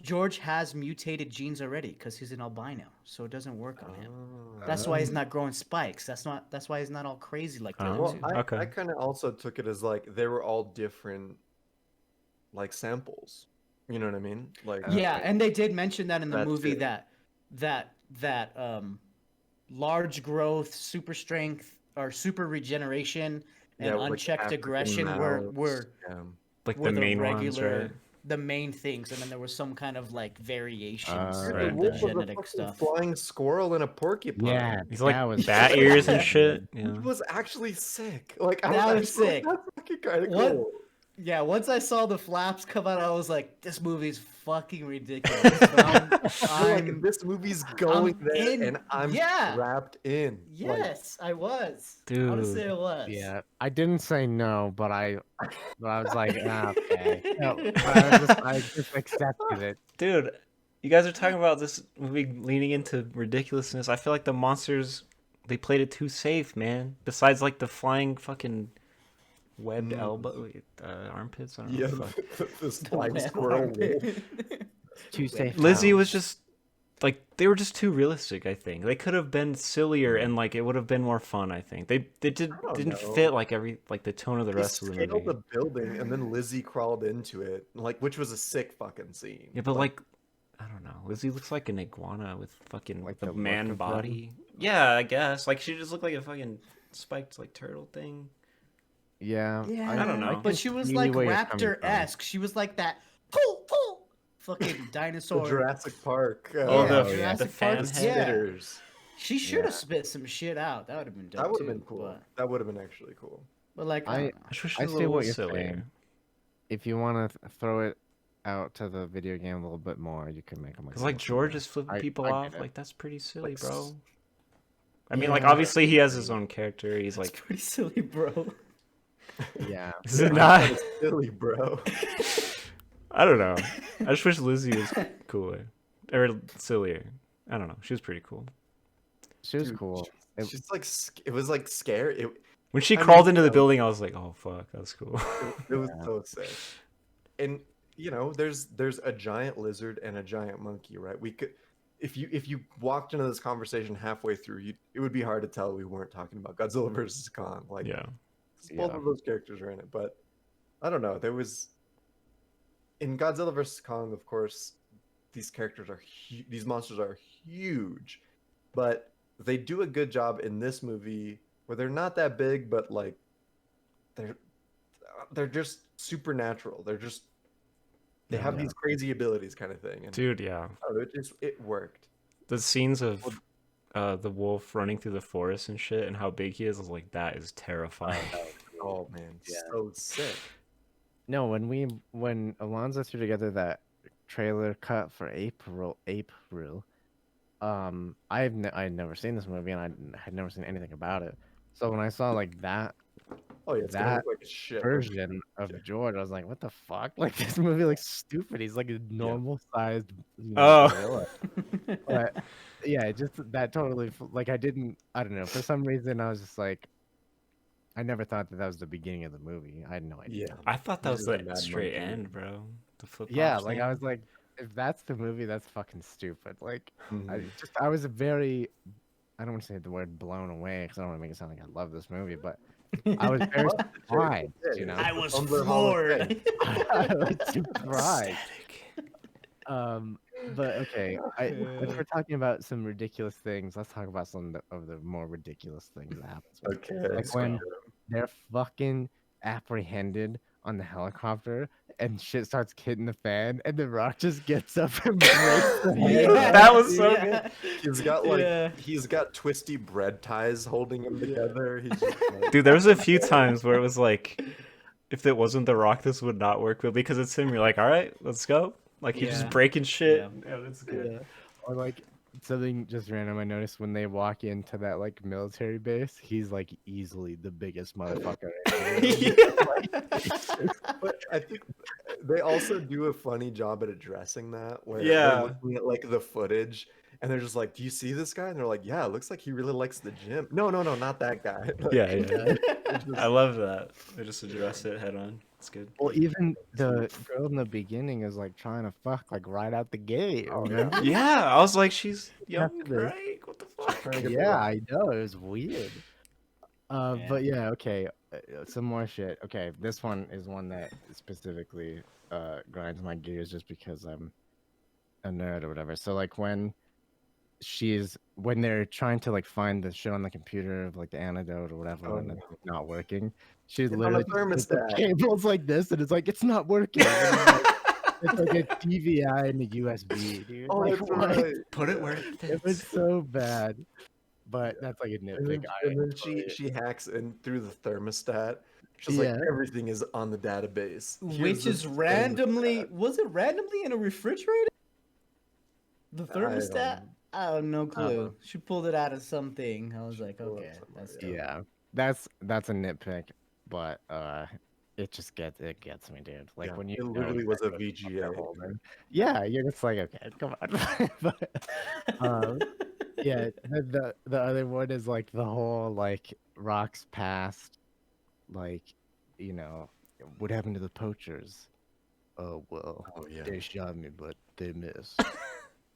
George has mutated genes already because he's an albino, so it doesn't work on him. That's why he's not growing spikes. That's why he's not all crazy like the other Well, two. Okay. I kind of also took it as like they were all different, like, samples. You know what I mean? Like, Yeah, and they did mention that in the That's movie it. that large growth, super strength, or super regeneration and yeah, like unchecked African aggression mouse, were Like were the main ones, right? the main things, and then there was some kind of like variations The Right. in the wolf was a genetic fucking stuff. flying squirrel and a porcupine. Yeah, He's that like was bat ears and shit. Yeah. It was actually sick. Like, That was actually like, sick. That's fucking kind of What? cool. Yeah, once I saw the flaps come out, I was like, "This movie's fucking ridiculous." But You're like, this movie's going there, in. and I'm Yeah. wrapped in. Like, Yes, I was. Dude. Honestly, I was. Yeah, I didn't say no, but I was like, okay. No, but I just accepted it. Dude, you guys are talking about this movie leaning into ridiculousness. I feel like the monsters, they played it too safe, man. Besides, like, the flying fucking webbed elbow, armpits. I don't know. yeah, what the fuck. this flying squirrel wolf. Too safe. Lizzie house. was just like, they were just too realistic. I think they could have been sillier and like it would have been more fun. I think they didn't know. fit like the tone of the They rest of the scaled movie. the building, and then Lizzie crawled into it, like, which was a sick fucking scene. Yeah, but like, I don't know. Lizzie looks like an iguana with fucking Like the the look man of body. Yeah, I guess. Like she just looked like a fucking spiked like turtle thing. Yeah, Yeah, I don't know. But she was see like where you're coming raptor-esque. She was like that pull, fucking the dinosaur. Jurassic Park. Oh, Yeah, the Jurassic fan Park, head. yeah. Spitters. She should have spit some shit out. That would have been dope. That would have too, been cool. But, That would have been actually cool. like, I I just wish I it was a see little what you're sillier. saying. If you want to throw it out to the video game a little bit more, you can make them Cause like George is flipping I- people I get off, it. like that's pretty silly, Like, bro. I mean, like Yeah. obviously he has his own character. He's it's like, pretty silly, bro. Yeah, is it not? That is silly, bro. I don't know. I just wish Lizzie was cooler or sillier. I don't know. She was pretty cool. She was Dude, cool. She's like, it was like scary. When she I mean, crawled into you the know, building, I was like, "Oh fuck, that's cool." it was so sick. And you know, there's a giant lizard and a giant monkey, right? We could, if you walked into this conversation halfway through, it would be hard to tell we weren't talking about Godzilla versus Kong. Like, Yeah. both Yeah. of those characters are in it, but I don't know. There was in Godzilla versus Kong, of course, these characters are these monsters are huge, but they do a good job in this movie where they're not that big, but like they're just supernatural. They have these crazy abilities, kind of thing. And Dude, yeah. it worked. The scenes of the wolf running through the forest and shit, and how big he is, I was like, that is terrifying. Oh man, Yeah. so sick. No, when Alonzo threw together that trailer cut for April, I'd never seen this movie and I had never seen anything about it. So when I saw like that Oh yeah, it's gonna that look like a shit version of George, I was like, what the fuck? Like this movie looks stupid. He's like a normal sized, Oh. gorilla. But yeah, just that totally like I don't know. For some reason, I was just like, I never thought that was the beginning of the movie. I had no idea. Yeah. I thought that was Usually the Mad straight Monkey. end, bro. The flip Yeah, like I was like, if that's the movie, that's fucking stupid. Like Mhm. I was very, I don't want to say the word blown away because I don't want to make it sound like I love this movie, but I was very surprised. You know, I was Fumbler Hall of floored. Fame. I was surprised. Static. But okay, if we're talking about some ridiculous things, let's talk about some of the more ridiculous things that happens. Okay. Like let's when go. they're fucking apprehended on the helicopter and shit starts hitting the fan and the Rock just gets up and breaks the Yeah. That was so Yeah. He's got like Yeah. he's got twisty bread ties holding him together. He's just like, Dude, there was a few times where it was like, if it wasn't The Rock, this would not work. But because it's him, you're like, all right, let's go. Like he's Yeah. just breaking shit. Yeah. Yeah, that's good. Yeah. Or like something just random I noticed when they walk into that like military base, he's like easily the biggest motherfucker. but I think they also do a funny job at addressing that where they're Yeah. looking at like the footage and they're just like, do you see this guy? And they're like, yeah, it looks like he really likes the gym. No, not that guy. Yeah, yeah. It's just- I love that. They just address it head on. It's good. Well, even the girl in the beginning is like trying to fuck like right out the gate. Oh, remember? Yeah, I was like, she's young, After this. right? What the fuck? trying to get the Yeah, Rock. I know it was weird. Yeah. But yeah, okay, some more shit. Okay, this one is one that specifically grinds my gears just because I'm a nerd or whatever. So like when they're trying to like find the shit on the computer of like the antidote or whatever and it's not working, she's on a literally just puts the thermostat. cables like this and it's like it's not working. And it's like a DVI and a USB, dude. Oh, Like, that's what? right. Put it where it It was fits. so bad. But that's like a And nitpick. then she hacks in through the thermostat. She's like, Yeah. everything is on the database. Here's Which this is randomly, thermostat. was it randomly in a refrigerator? The I thermostat? don't- I have no clue. know. She pulled it out of something. I was like, pulled it okay, somewhere, that's yeah. Yeah, that's a nitpick, but it gets me, dude. Like Yeah, when you it know literally was a exactly what they're VGA. holding. Yeah, you're just like, okay, come on. But yeah, the other one is like the whole like Rock's past, like what happened to the poachers? Oh well, Oh yeah. they shot me, but they missed.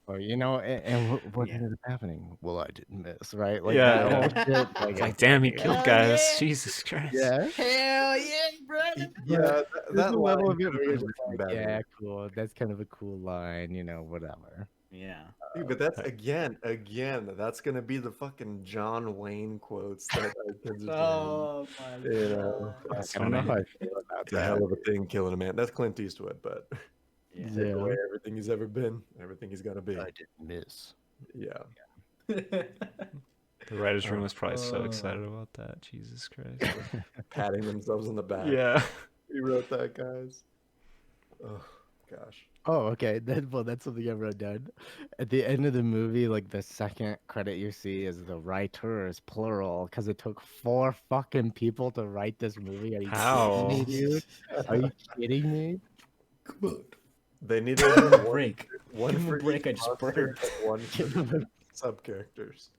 Or and what ended up happening? Well, I didn't miss, right? Like Yeah. that whole shit. It's like, damn, he killed Hell guys. yeah. Jesus Christ. yeah. Hell yeah, brother. Yeah, There's that a level line of it could've where you're been just written like, better. yeah, cool. That's kind of a cool line, whatever. Yeah. Dude, but that's again, that's gonna be the fucking John Wayne quotes that our kids are Oh my You know, god. That's I don't know funny. how I feel about It's a that. hell of a thing killing a man. That's Clint Eastwood, but Yeah. take away everything he's ever been, everything he's gonna be. I didn't miss. Yeah. The writer's room was probably so excited about that. Jesus Christ. Patting themselves on the back. Yeah. We wrote that, guys. Oh gosh. Oh, okay. That's something I wrote down. At the end of the movie, like the second credit you see is the writers, plural, because it took 4 fucking people to write this movie. Are you How? kidding me, dude? Are you kidding me? Come on. They needed Give him a one, break. one Give him a for break, each I just monster burned. and one for sub characters.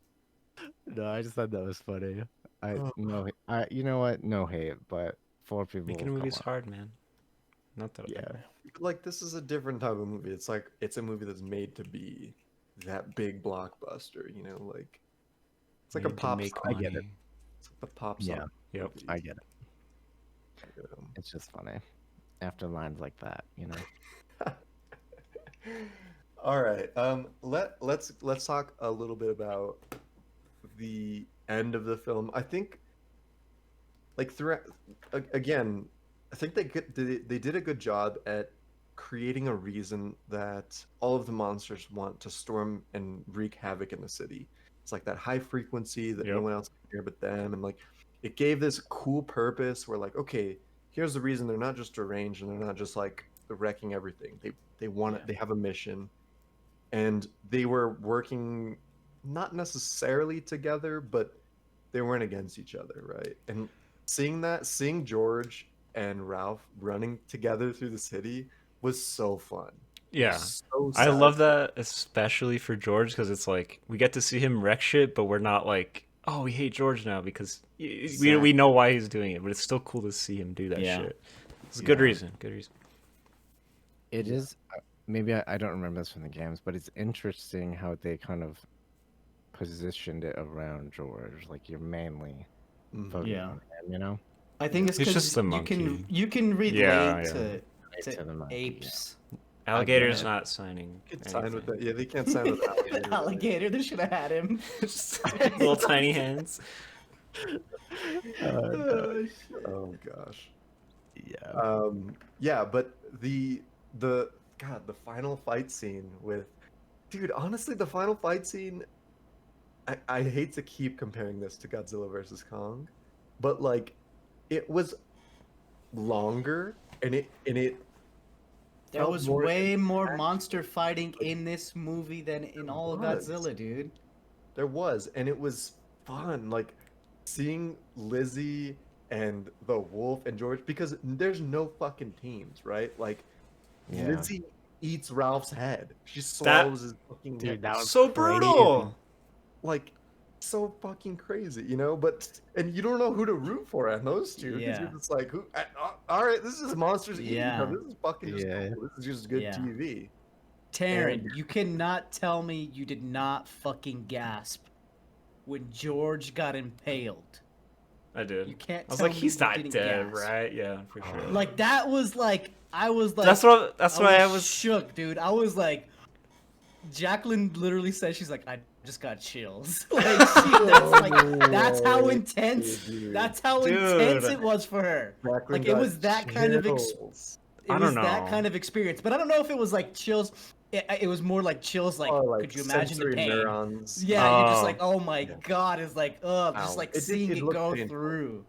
No, I just thought that was funny. I Oh. no, you know what? No hate, but 4 people. Making a come movie is on. hard, man. Not that. Yeah. Like this is a different type of movie. It's like it's a movie that's made to be that big blockbuster. You know, like it's like a Made to pop make song. I get it. money. It's like the pop Yeah. song. Yep. movie. I get it. Um, It's just funny after lines like that, you know. All right. Let's talk a little bit about the end of the film. I think, like throughout, again, I think they did a good job at creating a reason that all of the monsters want to storm and wreak havoc in the city. It's like that high frequency that no Yep. one else can hear but them, and like it gave this cool purpose where like, okay, here's the reason they're not just deranged and they're not just like wrecking everything. They want it. Yeah. They have a mission, and they were working not necessarily together, but they weren't against each other, right? And seeing George and Ralph running together through the city was so fun. Yeah. So I sad. love that, especially for George, because it's like we get to see him wreck shit, but we're not like, oh, we hate George now because we know why he's doing it, but it's still cool to see him do that Yeah. shit. It's a good Yeah. reason. Good reason. It is. Maybe I don't remember this from the games, but it's interesting how they kind of positioned it around George. Like you're mainly Mhm. focused Yeah. on him, you know. I think it's He's because just a monkey. you can relate Yeah, to, Relate to the monkey, apes. Alligator's it. not signing. They can't sign with anything. that. Yeah, they can't sign with alligator. Alligator, they should have had him. Little tiny hands. Oh gosh. Yeah. Yeah, but the final fight scene with, dude, honestly, the final fight scene, I hate to keep comparing this to Godzilla versus Kong, but like it was longer and it There felt was more way more impactful. monster fighting in this movie than in all of was. Godzilla, dude. There was, and it was fun, like seeing Lizzie and the wolf and George, because there's no fucking teams, right? Like Yeah. Lizzie eats Ralph's head. She swallows his fucking Dude, head. that was So crazy. brutal. Like so fucking crazy, you know? But and you don't know who to root for on those two. 'Cause Yeah. You're just like, who? All right, this is monsters eating. Yeah. This is fucking just Yeah. cool. This is just good Yeah. TV. Taryn, And- you cannot tell me you did not fucking gasp when George got impaled. I did. You can't I was tell like, me he's you not didn't dead, gasp. right? Yeah, for sure. Like that was like I was like That's why I was shook, dude. I was like, Jacqueline literally said she's like, I just got chills. That's how intense. Dude. That's how Dude. intense it was for her. Jacqueline Like it got was that kind of chills. it I was don't that know. kind of experience. But I don't know if it was like chills. It was more like chills. Like, Oh, like could you imagine the sensory pain? neurons. Yeah, you're just Oh. like, oh my Yeah. god, it's like, ugh, Ow. just like It did- seeing it it looked go painful. through.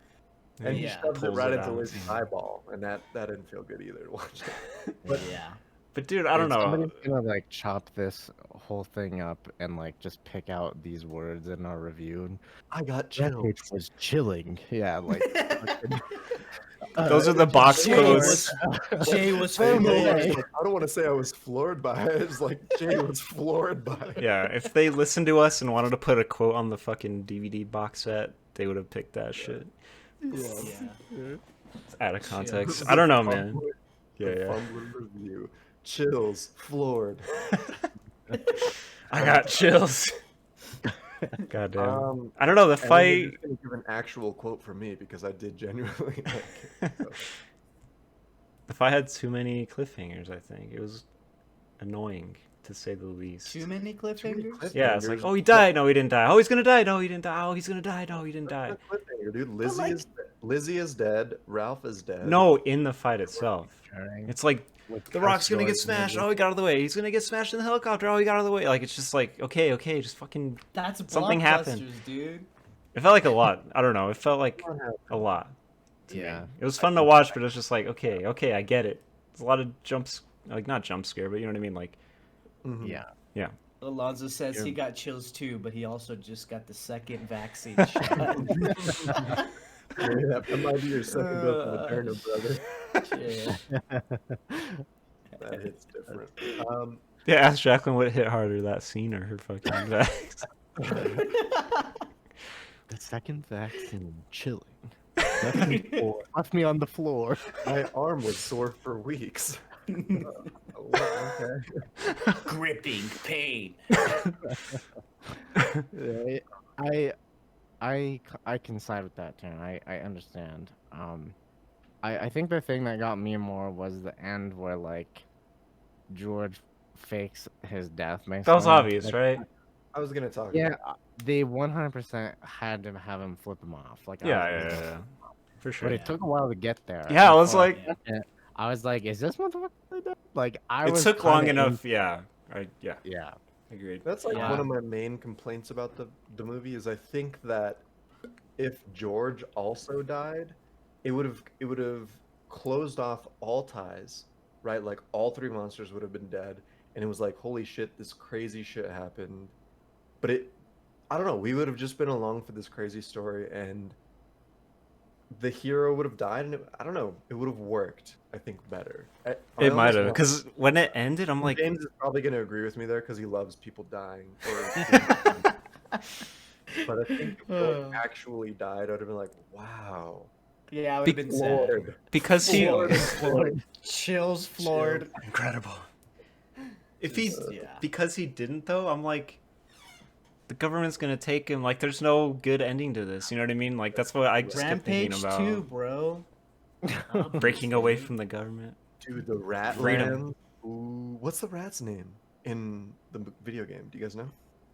And he Yeah. shoved it Pulls right it into out. Lizzie's eyeball, and that didn't feel good either to watch. But Yeah. But dude, I don't know. Somebody's gonna like chop this whole thing up and like just pick out these words in our review. And I got Rampage chills. was chilling. Yeah, like Those are the box Jay codes. Jay was I don't, know, floored. I don't want to say I was floored by it. It's like Jay was floored by it. Yeah, if they listened to us and wanted to put a quote on the fucking DVD box set, they would have picked that shit. Yeah. It's out of This context. is I don't know, the man. Fumbler- Yeah, the yeah. Fumbler review. Chills, floored. I got chills. God damn. I don't know, the And I'm fight. just gonna give an actual quote from me because I did genuinely like it. So. The fight had too many cliffhangers, I think. It was annoying, to say the least. Too many cliffhangers? Yeah, it's like, cliffhangers. oh, he died. No, he didn't die. Oh, he's gonna die. No, he didn't die. Oh, he's gonna die. No, he didn't die. That's a cliffhanger, dude. like- Lizzie is dead. Ralph is dead. No, in the fight itself. It's It's like, the rock's gonna get smashed. Oh, he got out of the way. He's gonna get smashed in the helicopter. Oh, he got out of the way. Like, it's just like, okay, just fucking. That's Something happened. blockbusters, dude. It felt like a lot. I don't know. It felt like a lot. to me. Yeah. It was fun to watch, but it was just like, okay, I get it. There's a lot of jumps, like not jump scare, but you know what I mean? Like, Mhm. Yeah. Alonzo says he Yeah. got chills too, but he also just got the second vaccine shot. Yeah, that might be your second dose of Moderna, brother. Yeah. That hits different. Yeah, ask Jacqueline what hit harder, that scene or her fucking vex. The second vaccine, chilling. Left me on the floor. My arm was sore for weeks. Okay. Gripping pain. I can side with that, Taryn. I understand. I think the thing that got me more was the end where like George fakes his death. That was basically. obvious, Like, right? I was gonna talk. Yeah, about they 100% had to have him flip him off. Like, Yeah. For sure. But it took a while to get there. Yeah, I and was for a like- second, I was like, is this motherfucker really dead? Like, I It was took long kinda enough. Yeah. Yeah. Yeah. Agreed. That's like Yeah. one of my main complaints about the movie is I think that if George also died, it would have closed off all ties, right? Like all three monsters would have been dead, and it was like, holy shit, this crazy shit happened. But I don't know, we would have just been along for this crazy story, and the hero would have died, and I don't know, it would have worked, I think, better. I It might almost have, want- because when it ended, I'm like, James is probably going to agree with me there because he loves people dying. But I think if George actually died, I'd have been like, wow. Yeah, I would have been sad. Lord. because he, Chills floored. incredible. If he's Yeah. because he didn't though, I'm like, the government's gonna take him. Like, there's no good ending to this. You know what I mean? Like, that's what I just kept thinking Rampage about. 2, bro. Breaking away from the government. Dude, the rat Freedom. ram. Ooh, what's the rat's name in the video game? Do you guys know?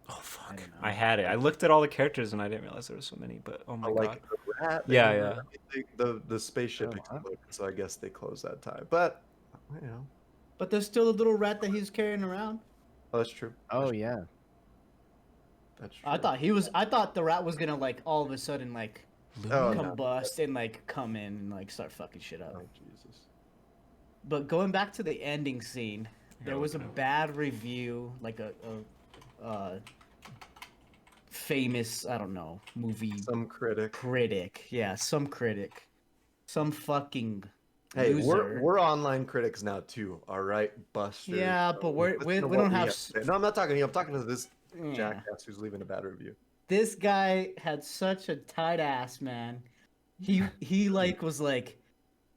Oh fuck! don't know. I had it. I looked at all the characters and I didn't realize there were so many. But oh my god. Like the rat. Yeah, they- yeah. The spaceship Oh, wow. exploded, so I guess they closed that tie. But, you know, But there's still a little rat that he's carrying around. oh, that's true. Oh, yeah. That's true. I thought the rat was gonna like all of a sudden like Oh, no. combust and like come in and like start fucking shit up. Oh, Jesus. But going back to the ending scene, there Yeah, was a look it up. bad review, like a famous, I don't know, movie Some critic. critic. Yeah, some critic. Some fucking Hey, loser. we're online critics now too. All right, Buster. Yeah, but we don't have No, I'm not talking to you. I'm talking to this Yeah. jackass who's leaving a bad review. This guy had such a tight ass, man. He like was like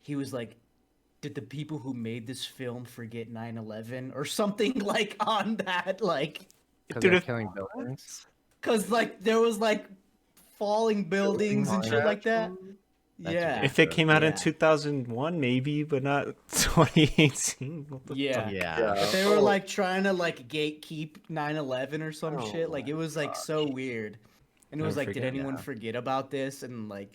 he was like, did the people who made this film forget 9/11 or something like on that, like, Because Dude, they're if- killing buildings. cause like there was like falling buildings and shit like that. That's Yeah. If it came out in Yeah. 2001, maybe, but not 2018. What the Yeah. fuck? Yeah. But they were like trying to like gatekeep 9/11 or some Oh shit. Like it was like so weird. And it was Never like, did forget, anyone yeah. forget about this? And like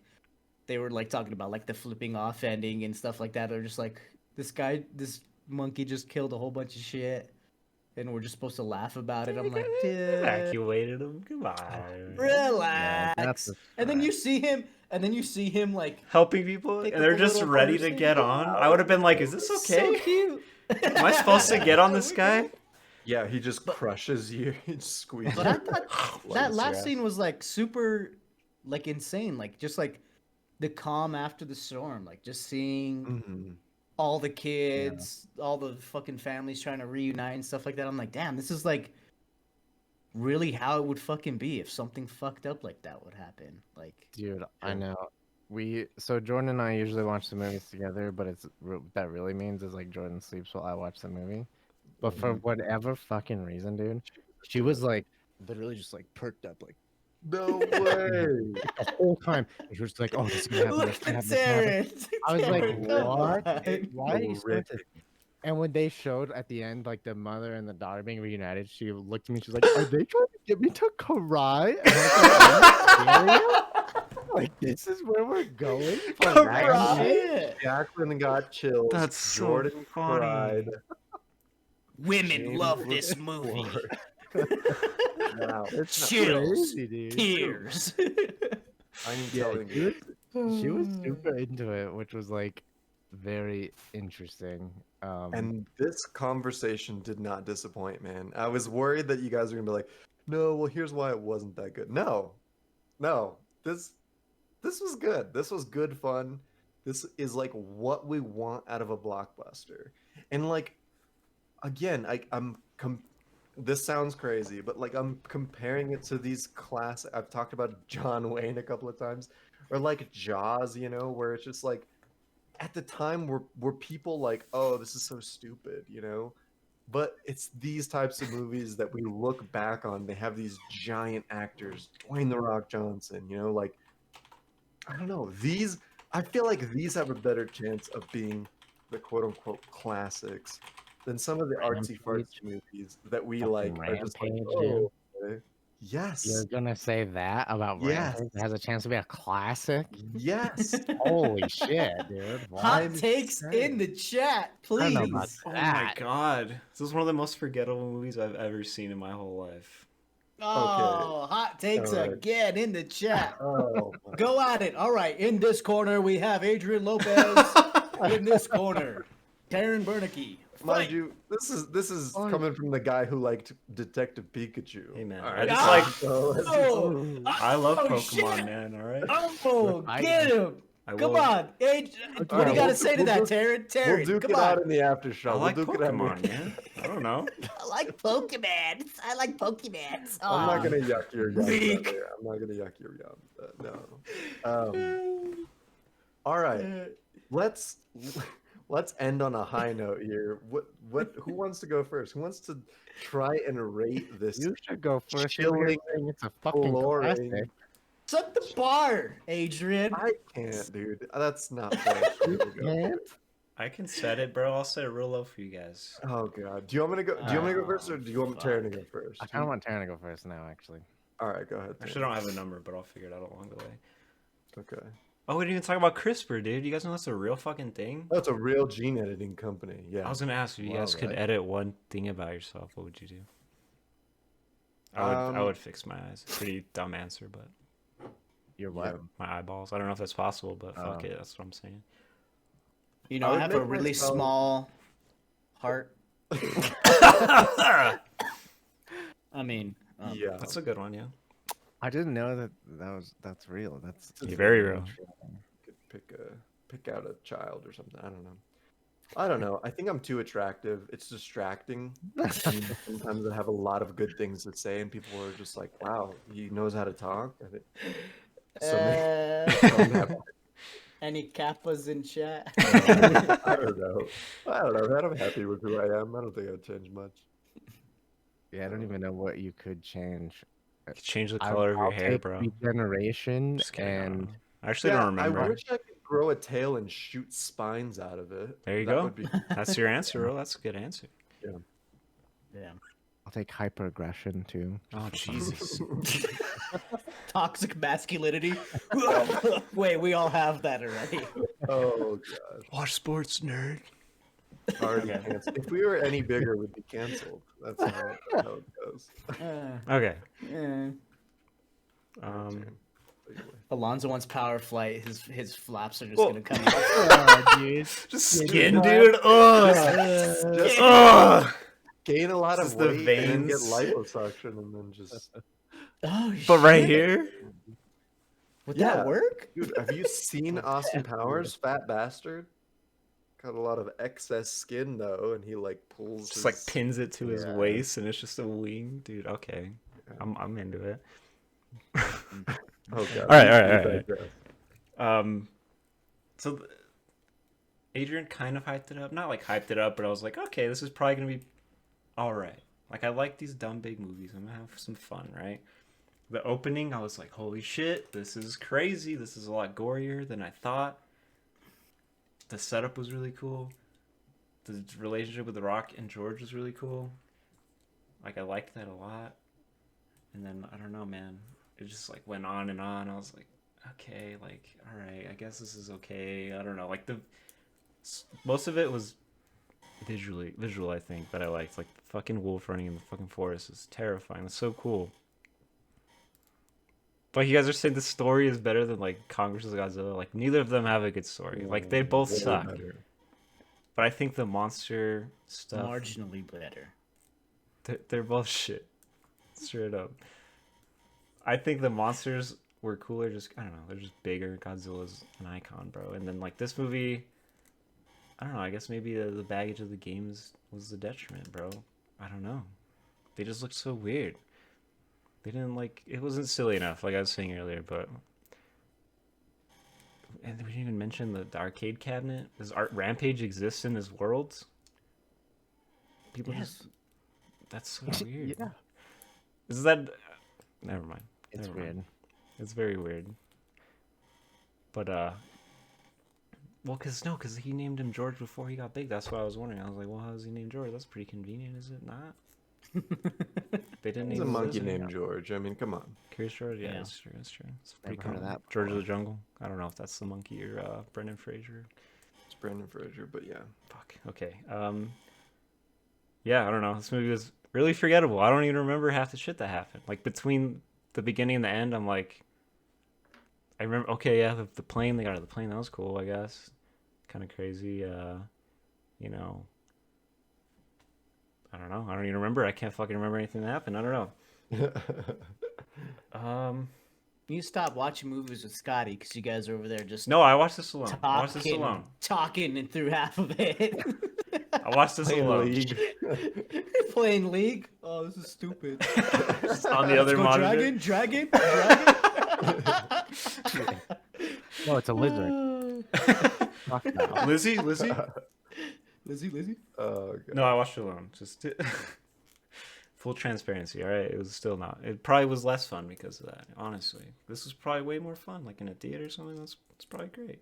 they were like talking about like the flipping off ending and stuff like that. They're just like, this monkey just killed a whole bunch of shit, and we're just supposed to laugh about it. I'm like, dude, Evacuated him. Goodbye. relax. that's a and then you see him like Helping people, Pick and they're up a just little ready to person. get on. I would have been like, "Is this so okay? cute. Am I supposed to get on this guy?" Yeah, he just crushes you. He squeezes. But I you. thought Blows that your last ass. scene was like super, like insane. Like just like the calm after the storm. Like just seeing Mhm. all the kids, all the fucking families trying to reunite and stuff like that. I'm like, damn, this is like really how it would fucking be if something fucked up like that would happen. Like, Dude, I Yeah. know. So Jordan and I usually watch the movies together, but what that really means is like Jordan sleeps while I watch the movie. But for whatever fucking reason, dude, she was like literally just like perked up like No way. the whole time. She was just like, "Oh, this is gonna happen. look This is gonna at happen. This is gonna happen." Terrence. I was like, Terrence, come "What? on. Why are you so Horrific. into-" And when they showed at the end, like the mother and the daughter being reunited, she looked at me. She's like, "Are they trying to get me to cry?" And I was like, "Are you serious? Like this is where we're going?" for that Cry? shit?" Shit. Jacqueline got chills. That's so Jordan funny. cried. Women James love was this movie. floored. Wow. It's Chills. crazy, dude. Tears. I'm Yeah, telling she you. She was super into it, which was like very interesting. And this conversation did not disappoint, man. I was worried that you guys were gonna be like, no, well, here's why it wasn't that good. No. This was good. This was good fun. This is like what we want out of a blockbuster. And like again, this sounds crazy, but like I'm comparing it to these class. I've talked about John Wayne a couple of times, or like Jaws, you know, where it's just like at the time were people like, oh, this is so stupid, you know? But it's these types of movies that we look back on. They have these giant actors, Dwayne the Rock Johnson, you know, like I don't know. These I feel like these have a better chance of being the quote unquote classics than some of the artsy Rampage. fartsy movies that we Fucking like are just like, Rampage, dude. oh, okay. Yes, You're gonna say that about yes, Rampage? It has a chance to be a classic? yes. Holy shit, dude. What? Hot I'm takes in saying. the chat, I don't know about please. Oh my that. god, this is one of the most forgettable movies I've ever seen in my whole life. Oh, hot takes All right. again in the chat. Oh, my Go at it. All right, in this corner we have Adrian Lopez. In this corner, Taryn Bernanke. mind you, this is coming from the guy who liked Detective Pikachu. Hey, man, All I right, just like- so let's just- Oh, I love oh, Pokemon, shit. man. All right. Oh, get him. I Come will- on. What do right, you got to we'll- say to we'll that, duke- Taryn? We'll Taryn, duke come it on. out in the after show. I like we'll duke it out. Pokemon, man. I don't know. I like Pokemon. I like Pokemon. I'm not gonna yuck your yum. Weak. brother. I'm not gonna yuck your yum. No. All right. Let's end on a high note here. Who wants to go first? Who wants to try and rate this? You should go first. Chilling, It's a fucking flooring- classic. Set the bar, Adrian. I can't, dude. That's not fair. Here we go. Man, I can set it, bro. I'll set it real low for you guys. Oh god. Do you want me to go? Do you want me to go first, or do you want Taryn to go first? I kind of want Taryn to go first now, actually. All right, go ahead. I actually don't have a number, but I'll figure it out along the way. Okay. Oh, we didn't even talk about CRISPR, dude. You guys know that's a real fucking thing? That's a real gene editing company. Yeah. I was gonna ask if you guys could right. edit one thing about yourself. What would you do? I would fix my eyes. Pretty dumb answer, but You're what? my eyeballs. I don't know if that's possible, but fuck Oh. it. That's what I'm saying. You know, I I would have a make really myself- small heart. I mean, Yeah. That's a good one, yeah. I didn't know that's real. That's You're very real. Could pick out a child or something. I don't know. I think I'm too attractive. It's distracting. And sometimes I have a lot of good things to say, and people are just like, "Wow, he knows how to talk." And any kappas in chat? I don't know. Man, I'm happy with who I am. I don't think I'd change much. Yeah, I don't even know what you could change. You could change the color of your I'll hair, take bro. Regeneration Just kidding, I don't and know. I actually don't remember. I wish I could grow a tail and shoot spines out of it. There you That go. would be- That's your answer, bro. That's a good answer. Yeah. I'll take hyperaggression too. Oh, Jesus. Toxic masculinity. Wait, we all have that already. Oh god. Watch sports, nerd. Already canceled. If we were any bigger, we'd be canceled. That's how it goes. Okay. Yeah. Alonzo wants power flight. His flaps are just Well- gonna come out. Oh, dude. Just skin, dude. Ugh. Just Ugh. gain a lot This of is the weight and then get veins. liposuction and then just Oh, But right shit. here, Would Yeah. that work? dude, have you seen Austin Powers, fat bastard? Got a lot of excess skin though, and he like pulls just like his- pins it to his Yeah. waist, and it's just a wing, dude. Okay, Yeah. I'm into it. Oh god. All right, we- all right, we all right. digress. So Adrian kind of hyped it up, not like hyped it up, but I was like, okay, this is probably gonna be all right. Like I like these dumb big movies. I'm gonna have some fun, right? The opening, I was like, holy shit, this is crazy. This is a lot gorier than I thought. The setup was really cool. The relationship with The Rock and George was really cool. Like I liked that a lot. And then I don't know, man. It just like went on and on. I was like, okay, like all right, I guess this is okay. I don't know. Like most of it was visual, I think, that I liked. Like the fucking wolf running in the fucking forest is terrifying. It's so cool. Like you guys are saying the story is better than like Kong vs Godzilla. Like neither of them have a good story. Like they both Way suck. better. But I think the monster stuff, Marginally better. they're both shit. Straight up. I think the monsters were cooler. Just I don't know. They're just bigger. Godzilla's an icon, bro. And then like this movie, I don't know. I guess maybe the baggage of the games was the detriment, bro. I don't know. They just looked so weird. They didn't like. It wasn't silly enough, like I was saying earlier. But and we didn't even mention the arcade cabinet. Does Rampage exist in his worlds? People just. That's so weird. Yeah. Is that? Never mind. It's Never mind. weird. It's very weird. But well, cause he named him George before he got big. That's what I was wondering. I was like, well, how is he named George? That's pretty convenient, is it not? They didn't There's name a him monkey Lizard. named George. I mean, come on. Curious George. Yeah, Yeah. that's true. That's true. It's pretty Never heard of common. that George of before. the Jungle. I don't know if that's the monkey or Brendan Fraser. It's Brandon Fraser, but yeah. Fuck. Okay. Yeah, I don't know. This movie was really forgettable. I don't even remember half the shit that happened. Like between the beginning and the end, I'm like, I remember. Okay, yeah, the plane. They got out of the plane. That was cool, I guess. Kind of crazy. You know. I don't know. I don't even remember. I can't fucking remember anything that happened. I don't know. You stop watching movies with Scotty because you guys are over there just No, I watched this alone. I watched this alone. talking and through half of it. I watched this Playing alone. League. Playing League? Oh, this is stupid. Just on the other monitor. Dragon. Oh, it's a lizard. Fuck that. Lizzie? Lizzie. Oh, God. No, I watched it alone. Just full transparency. All right, it was still not. It probably was less fun because of that. Honestly, this was probably way more fun. Like in a theater or something. That's probably great.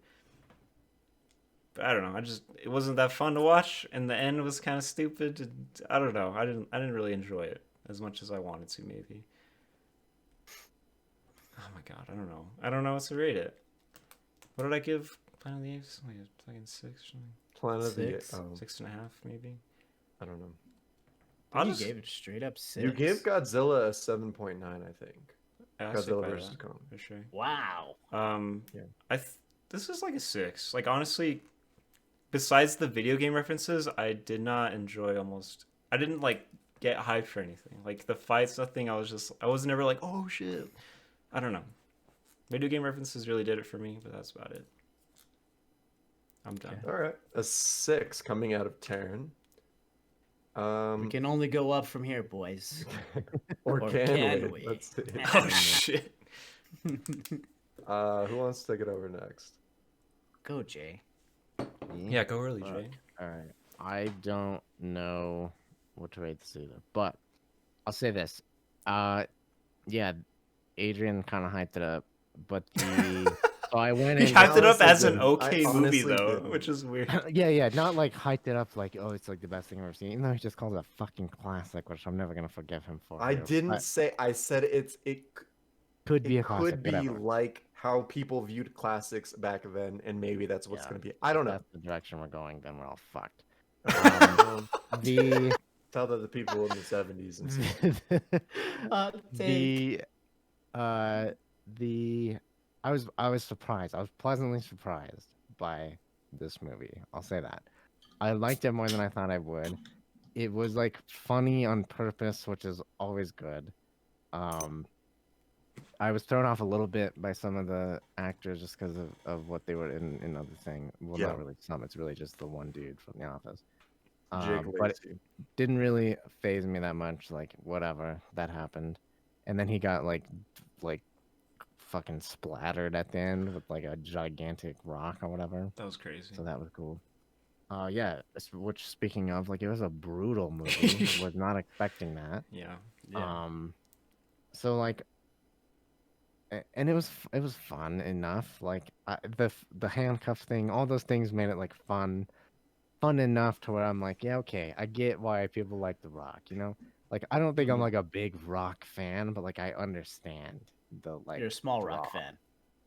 But I don't know. It wasn't that fun to watch, and the end was kind of stupid. I don't know. I didn't really enjoy it as much as I wanted to. Maybe. Oh my god, I don't know. I don't know what to rate it. What did I give Planet of the Apes? Like a fucking 6 or something. Planet of the Six? Apes. Oh, 6.5 maybe. I don't know. I'll You just gave it straight up 6. You gave Godzilla a 7.9, I think. I'll stick Godzilla by versus that, Kong. for sure. Wow. Yeah. This is like a 6. Like honestly, besides the video game references, I did not enjoy almost. I didn't like get hyped for anything. Like the fights, nothing. I was never like, oh shit. I don't know. Video game references really did it for me, but that's about it. I'm done. All right. A 6 coming out of Taryn. We can only go up from here, boys. Or or can, can we? we? Let's see. Oh shit. Who wants to take it over next? Go, Jay. Yeah, go early, Jay. All right. I don't know what to rate this either, but I'll say this. Yeah, Adrian kind of hyped it up, but so I went in. He hyped it up honestly as an didn't. okay I movie honestly though, didn't. which is weird. Yeah, not like hyped it up like, oh, it's like the best thing I've ever seen. Even though he just called it a fucking classic, which I'm never gonna forgive him for. I didn't say. I said it Could be a classic. could be whatever. like how people viewed classics back then, and maybe that's what's Yeah. gonna be. I don't If know. that's the direction we're going, then we're all fucked. The tell that the people in the 70s and stuff. I was surprised. I was pleasantly surprised by this movie. I'll say that. I liked it more than I thought I would. It was like funny on purpose, which is always good. I was thrown off a little bit by some of the actors just because of what they were in other thing. Well, Yeah. not really some. It's really just the one dude from The Office. Jake But Lacy. didn't really phase me that much. Like whatever, that happened. And then he got like fucking splattered at the end with like a gigantic rock or whatever. That was crazy. So that was cool. Yeah. Which speaking of, like it was a brutal movie. Was not expecting that. Yeah. So like, and it was fun enough. Like the handcuff thing, all those things made it like fun enough to where I'm like, yeah, okay, I get why people like The Rock. You know, like I don't think I'm like a big Rock fan, but like I understand the like. You're a small draw. rock fan.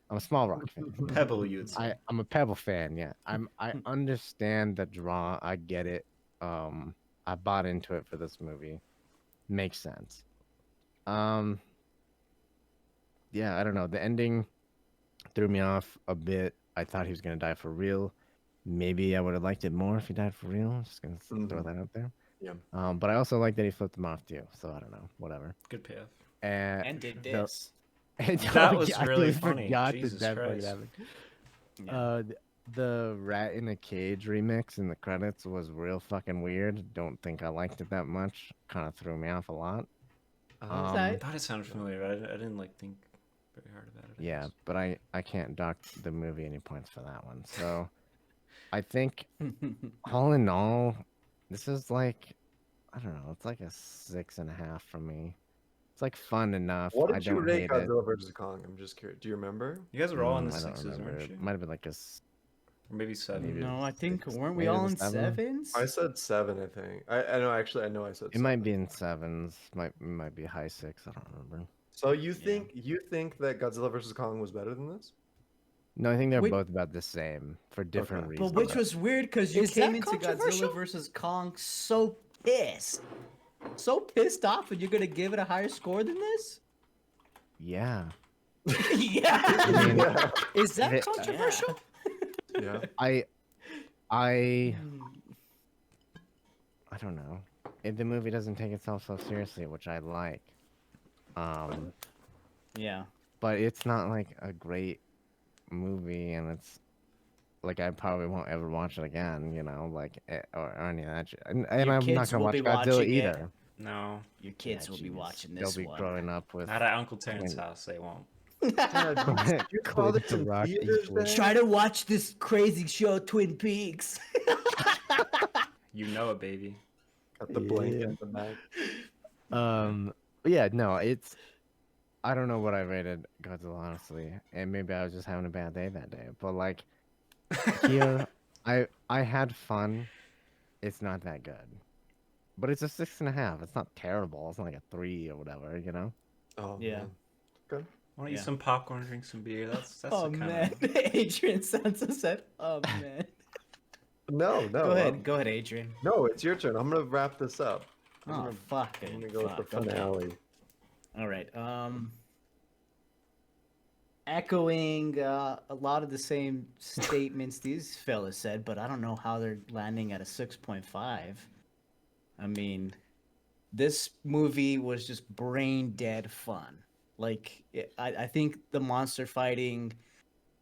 I'm a small Rock fan. Pebble, you would say. I'm a Pebble fan. Yeah, I understand the draw. I get it. I bought into it for this movie. Makes sense. Yeah, I don't know. The ending threw me off a bit. I thought he was gonna die for real. Maybe I would have liked it more if he died for real. Just gonna throw that out there. Yeah. But I also like that he flipped him off too. So I don't know. Whatever. Good payoff. And did the- this. That was I really just funny. forgot Jesus that fucking Christ. happened. Yeah. The Rat in a Cage remix in the credits was real fucking weird. Don't think I liked it that much. Kind of threw me off a lot. Oh, I Um, thought it sounded familiar. I didn't like think very hard about it. I yeah, guess. but I can't dock the movie any points for that one. So I think all in all, this is like, I don't know, it's like a 6.5 from me. It's like fun enough. what I did you don't rate hate it. Godzilla versus Kong? I'm just curious. Do you remember? You guys were all in the I don't sixes, remember. weren't you? It might have been like a Or maybe seven. maybe No, I think six, weren't we maybe it all was in seven? sevens? I said 7, I think. I know. Actually, I know I said. It 7. might be in sevens. Might be high six. I don't remember. So you think that Godzilla versus Kong was better than this? No, I think they're Wait- both about the same for different Okay. reasons. But which was weird because you Is came that into controversial? Godzilla versus Kong so pissed off, and you're gonna give it a higher score than this? Yeah. Yeah. I mean, Yeah. Is that Yeah. controversial? Yeah. I don't know. The movie doesn't take itself so seriously, which I like. Yeah. But it's not like a great movie, and it's like I probably won't ever watch it again. You know, like or any of that shit. And Your I'm not kids gonna will watch be Godzilla watching it. either. No, Your kids Yeah, will be jeez. watching They'll this be one. growing up with. not at Uncle Terrence's Fucking- house. They won't. Yeah, you saw this The in Rock theaters, equals- Dan? Try to watch this crazy show, Twin Peaks. You know it, baby. Got the blanket Yeah. in the back. But yeah, no, it's. I don't know what I rated Godzilla honestly, and maybe I was just having a bad day that day. But like, here, I had fun. It's not that good, but it's a 6.5. It's not terrible. It's not like a 3 or whatever, you know. Oh Yeah. man. Good. Want to eat Yeah. some popcorn, drink some beer? That's Oh the kind man, Adrian Sansa said, "Oh man." No, Go ahead, Adrian. No, it's your turn. I'm gonna wrap this up. Oh fuck I'm it. gonna go with the Fuck, okay. finale. All right. Echoing a lot of the same statements these fellas said, but I don't know how they're landing at a 6.5. I mean, this movie was just brain dead fun. Like, I think the monster fighting,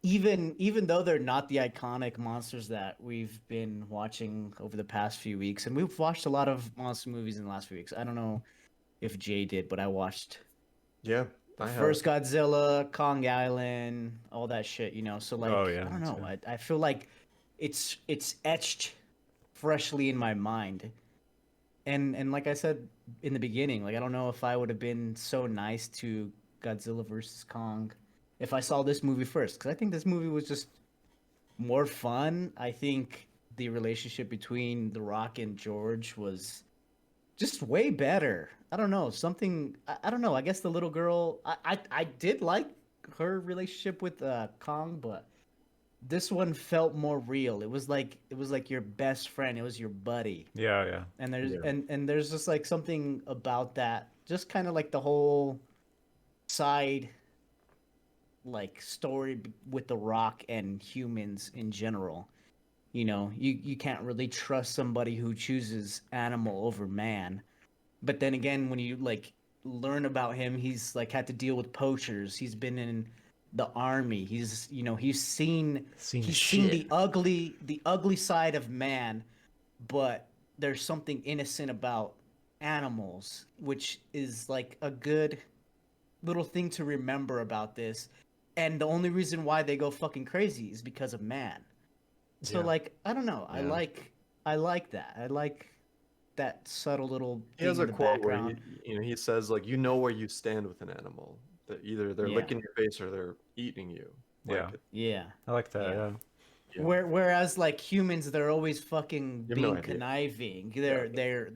even though they're not the iconic monsters that we've been watching over the past few weeks, and we've watched a lot of monster movies in the last few weeks. I don't know if Jay did, but I watched Yeah. I have. first Godzilla, Kong Island, all that shit, you know. So like, Oh, yeah, I don't me know. too. I feel like it's etched freshly in my mind. And like I said in the beginning, like I don't know if I would have been so nice to Godzilla versus Kong if I saw this movie first, because I think this movie was just more fun. I think the relationship between The Rock and George was just way better. I don't know, something. I don't know. I guess the little girl. I did like her relationship with Kong, but this one felt more real. It was like your best friend. It was your buddy. Yeah. And there's Yeah. and there's just like something about that. Just kind of like the whole side like story with The Rock and humans in general. You know, you can't really trust somebody who chooses animal over man. But then again, when you like learn about him, he's like had to deal with poachers. He's been in the army. He's he's seen the ugly side of man, but there's something innocent about animals, which is like a good little thing to remember about this. And the only reason why they go fucking crazy is because of man. So Yeah. like, I don't know. Yeah. I like that. I like that subtle little He thing has a in the quote background. where he says like, you know where you stand with an animal. That either they're Yeah. licking your face or they're eating you. Yeah. Yeah. I like that. Yeah. Yeah. Yeah. Whereas like humans, they're always fucking You have being no idea. conniving. Yeah.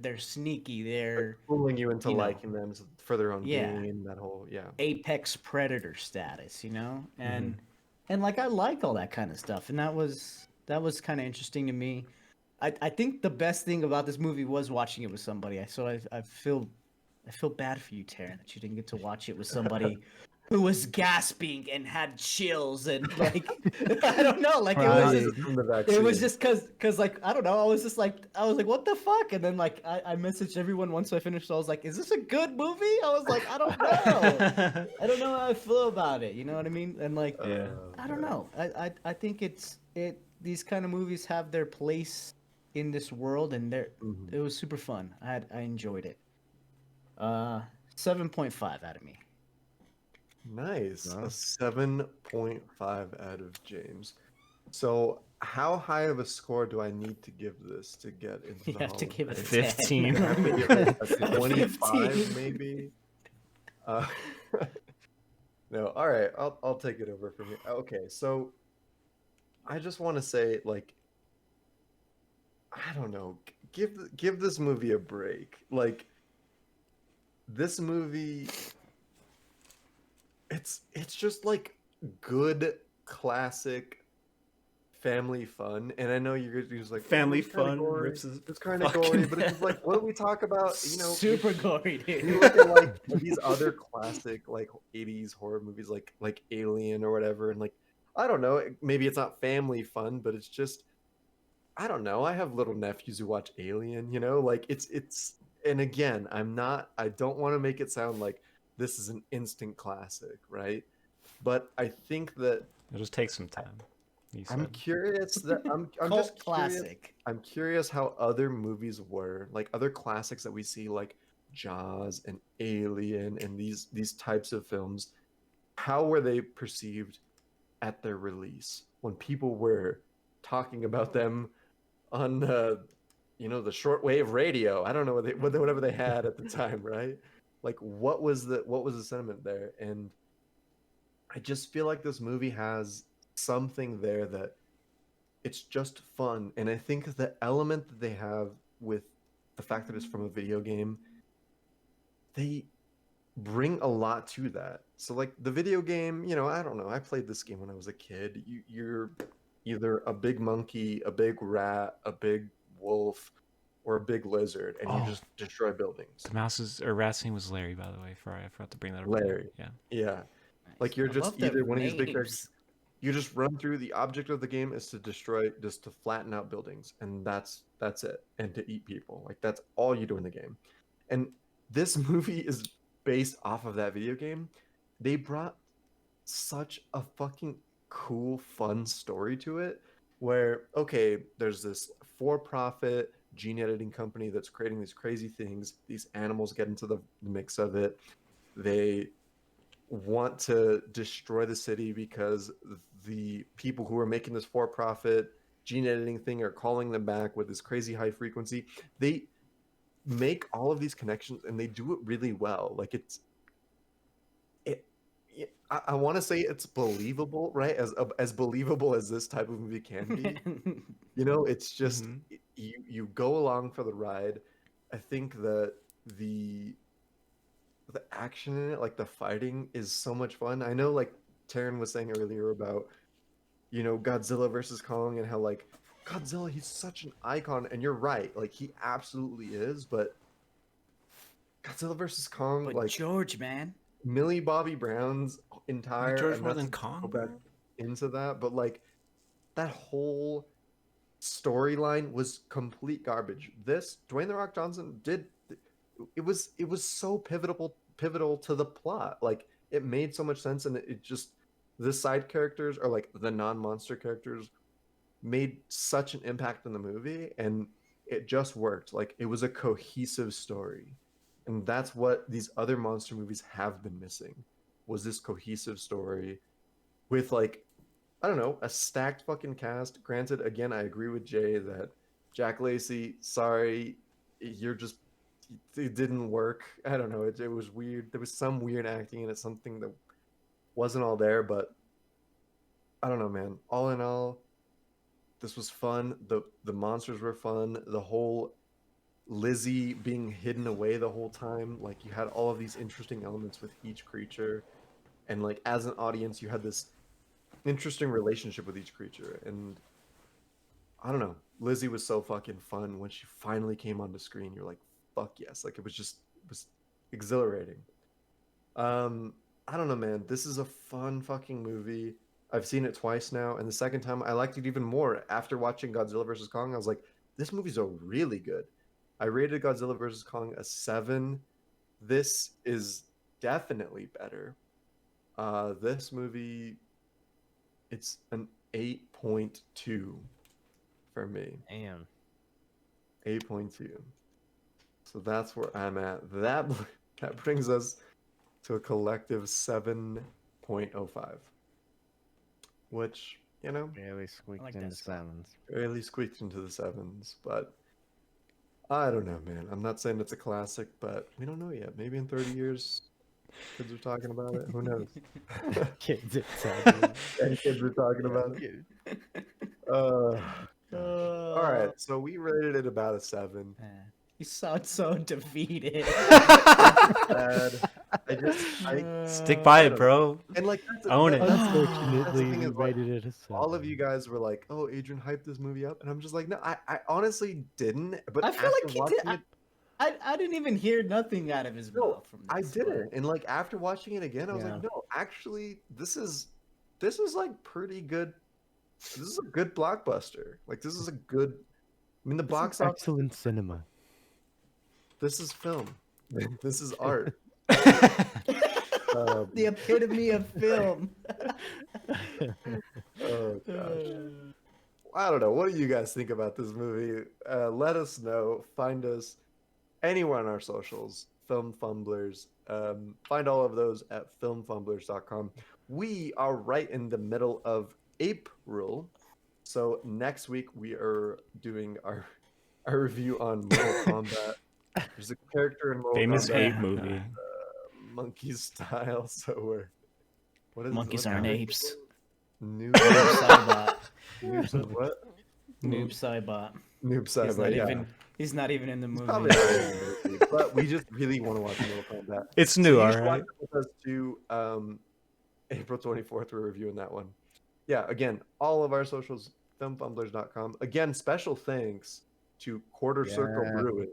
They're sneaky. They're fooling you into you know. liking them for their own Yeah. gain and that whole apex predator status, you know? And Mm-hmm. and like I like all that kind of stuff. And that was kind of interesting to me. I think the best thing about this movie was watching it with somebody. I feel bad for you, Taryn, that you didn't get to watch it with somebody who was gasping and had chills and like I don't know, like Right. from the it vaccine. was just cause like I don't know, I was like what the fuck, and then like I messaged everyone once I finished. So I was like, is this a good movie? I was like, I don't know. I don't know how I feel about it. You know what I mean? And like Yeah. I don't know. I think these kind of movies have their place in this world, and Mhm. it was super fun. I enjoyed it. 7.5 out of me. Nice. A Wow. 7.5 out of James. So, how high of a score do I need to give this to get into You the have to Hall of give it a Fame? 15. I have to give it a A 25, 15. maybe. Uh, no, all right. I'll take it over from here. Okay, so I just want to say, like, I don't know, give this movie a break. Like, this movie, it's just like good classic family fun. And I know you're just like, Family it's kind of fun gory. rips his It's kind of fucking gory, but it's just like, what do we talk about? Super gory, dude. You look at like these other classic like 80s horror movies like Alien or whatever, and like I don't know, maybe it's not family fun, but it's just I don't know. I have little nephews who watch Alien, like it's and again, I don't want to make it sound like this is an instant classic, right? But I think that It'll just take some time. You I'm said. curious that I'm Cult just curious. classic. I'm curious how other movies were, like other classics that we see, like Jaws and Alien and these types of films. How were they perceived at their release when people were talking about them on the shortwave radio? I don't know whatever they had at the time, right? Like what was the sentiment there? And I just feel like this movie has something there that it's just fun. And I think the element that they have with the fact that it's from a video game, they bring a lot to that. So like the video game, I don't know. I played this game when I was a kid. You're either a big monkey, a big rat, a big wolf, or a big lizard, and you Oh, just destroy buildings. the mouse's or rat's name was Larry, by the way. I forgot to bring that up. Larry. Yeah. Yeah. Nice. Like you're I just love the either one of these big characters. names. You just run through. The object of the game is to destroy, just to flatten out buildings, and that's it, and to eat people. Like that's all you do in the game. And this movie is based off of that video game. They brought such a fucking cool, fun story to it, where okay, there's this for-profit gene editing company that's creating these crazy things. These animals get into the mix of it. They want to destroy the city because the people who are making this for-profit gene editing thing are calling them back with this crazy high frequency. They make all of these connections and they do it really well. Like it I want to say it's believable, right? As believable as this type of movie can be. It's just Mhm. you go along for the ride. I think that the the action in it, like the fighting, is so much fun. I know, like Taryn was saying earlier about, Godzilla versus Kong and how like Godzilla, he's such an icon, and you're right, like he absolutely is. But Godzilla versus Kong, But like George, man. Millie Bobby Brown's Like entire, George and more not than to Kong, go back bro? into that, but like that whole storyline was complete garbage. This Dwayne the Rock Johnson did it was so pivotal to the plot. Like it made so much sense, and it just the side characters, or like the non-monster characters, made such an impact in the movie, and it just worked. Like it was a cohesive story. And that's what these other monster movies have been missing, was this cohesive story with like I don't know, a stacked fucking cast. Granted, again, I agree with Jay that Jack Lacey, sorry, you're just it didn't work. I don't know. It was weird. There was some weird acting in it, something that wasn't all there. But I don't know, man. All in all, this was fun. The monsters were fun. The whole Lizzie being hidden away the whole time, like you had all of these interesting elements with each creature, and like as an audience, you had this interesting relationship with each creature. And I don't know. Lizzie was so fucking fun when she finally came on the screen. You're like, fuck yes. Like it was exhilarating. Um, I don't know, man. This is a fun fucking movie. I've seen it twice now, and the second time I liked it even more. After watching Godzilla vs. Kong, I was like, this movie's a really good. I rated Godzilla vs. Kong a 7. This is definitely better. This movie, it's an 8.2 for me. Damn. 8.2. So that's where I'm at. That brings us to a collective 7.05, which, you know, Barely squeaked like into that score. sevens. barely squeaked into the sevens, but I don't know, man. I'm not saying it's a classic, but we don't know yet. Maybe in 30 years, kids are talking about it. Who knows? Kids at seven. And kids are talking about it. All right, so we rated it about a 7. You sound so defeated. Bad. I Stick by I it, don't bro. and like Own it. that's the Unfortunately, thing we is, like, rated it a seven. all of you guys were like, "Oh, Adrian hyped this movie up," and I'm just like, "No, I honestly didn't." But I feel after like he watching did. it, I didn't even hear nothing out of his no, mouth from I this. didn't. And like after watching it again, I was Yeah. like, "No, actually, this is like pretty good. This is a good blockbuster. Like this is a good. I mean, the box office. Excellent cinema. This is film. This is art." The epitome of film. Oh gosh. I don't know. What do you guys think about this movie? Let us know. Find us anywhere on our socials. Film Fumblers. Find all of those at filmfumblers.com. We are right in the middle of April. So next week we are doing our review on Mortal Kombat. There's a character in Mortal Famous Kombat, ape movie. monkey style. So Monkeys what's aren't the- apes. Noob Saibot. Noobs of what? Noob Saibot. Noob He's Saibot, not yeah. even. He's not even in the He's movie. probably not in the movie, but we just really want to watch Mortal Kombat. It's So new, you all should watch right. it with us too. April 24th, we're reviewing that one. Yeah, again, all of our socials, filmfumblers.com. Again, special thanks to Quarter Circle Yeah. Brewing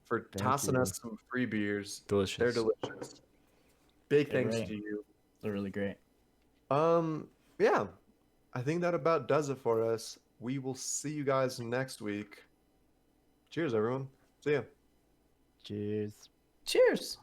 for Thank tossing you. us some free beers. Delicious. They're delicious. Big They're thanks great. to you. They're really great. Yeah, I think that about does it for us. We will see you guys next week. Cheers, everyone. See ya. Cheers. Cheers.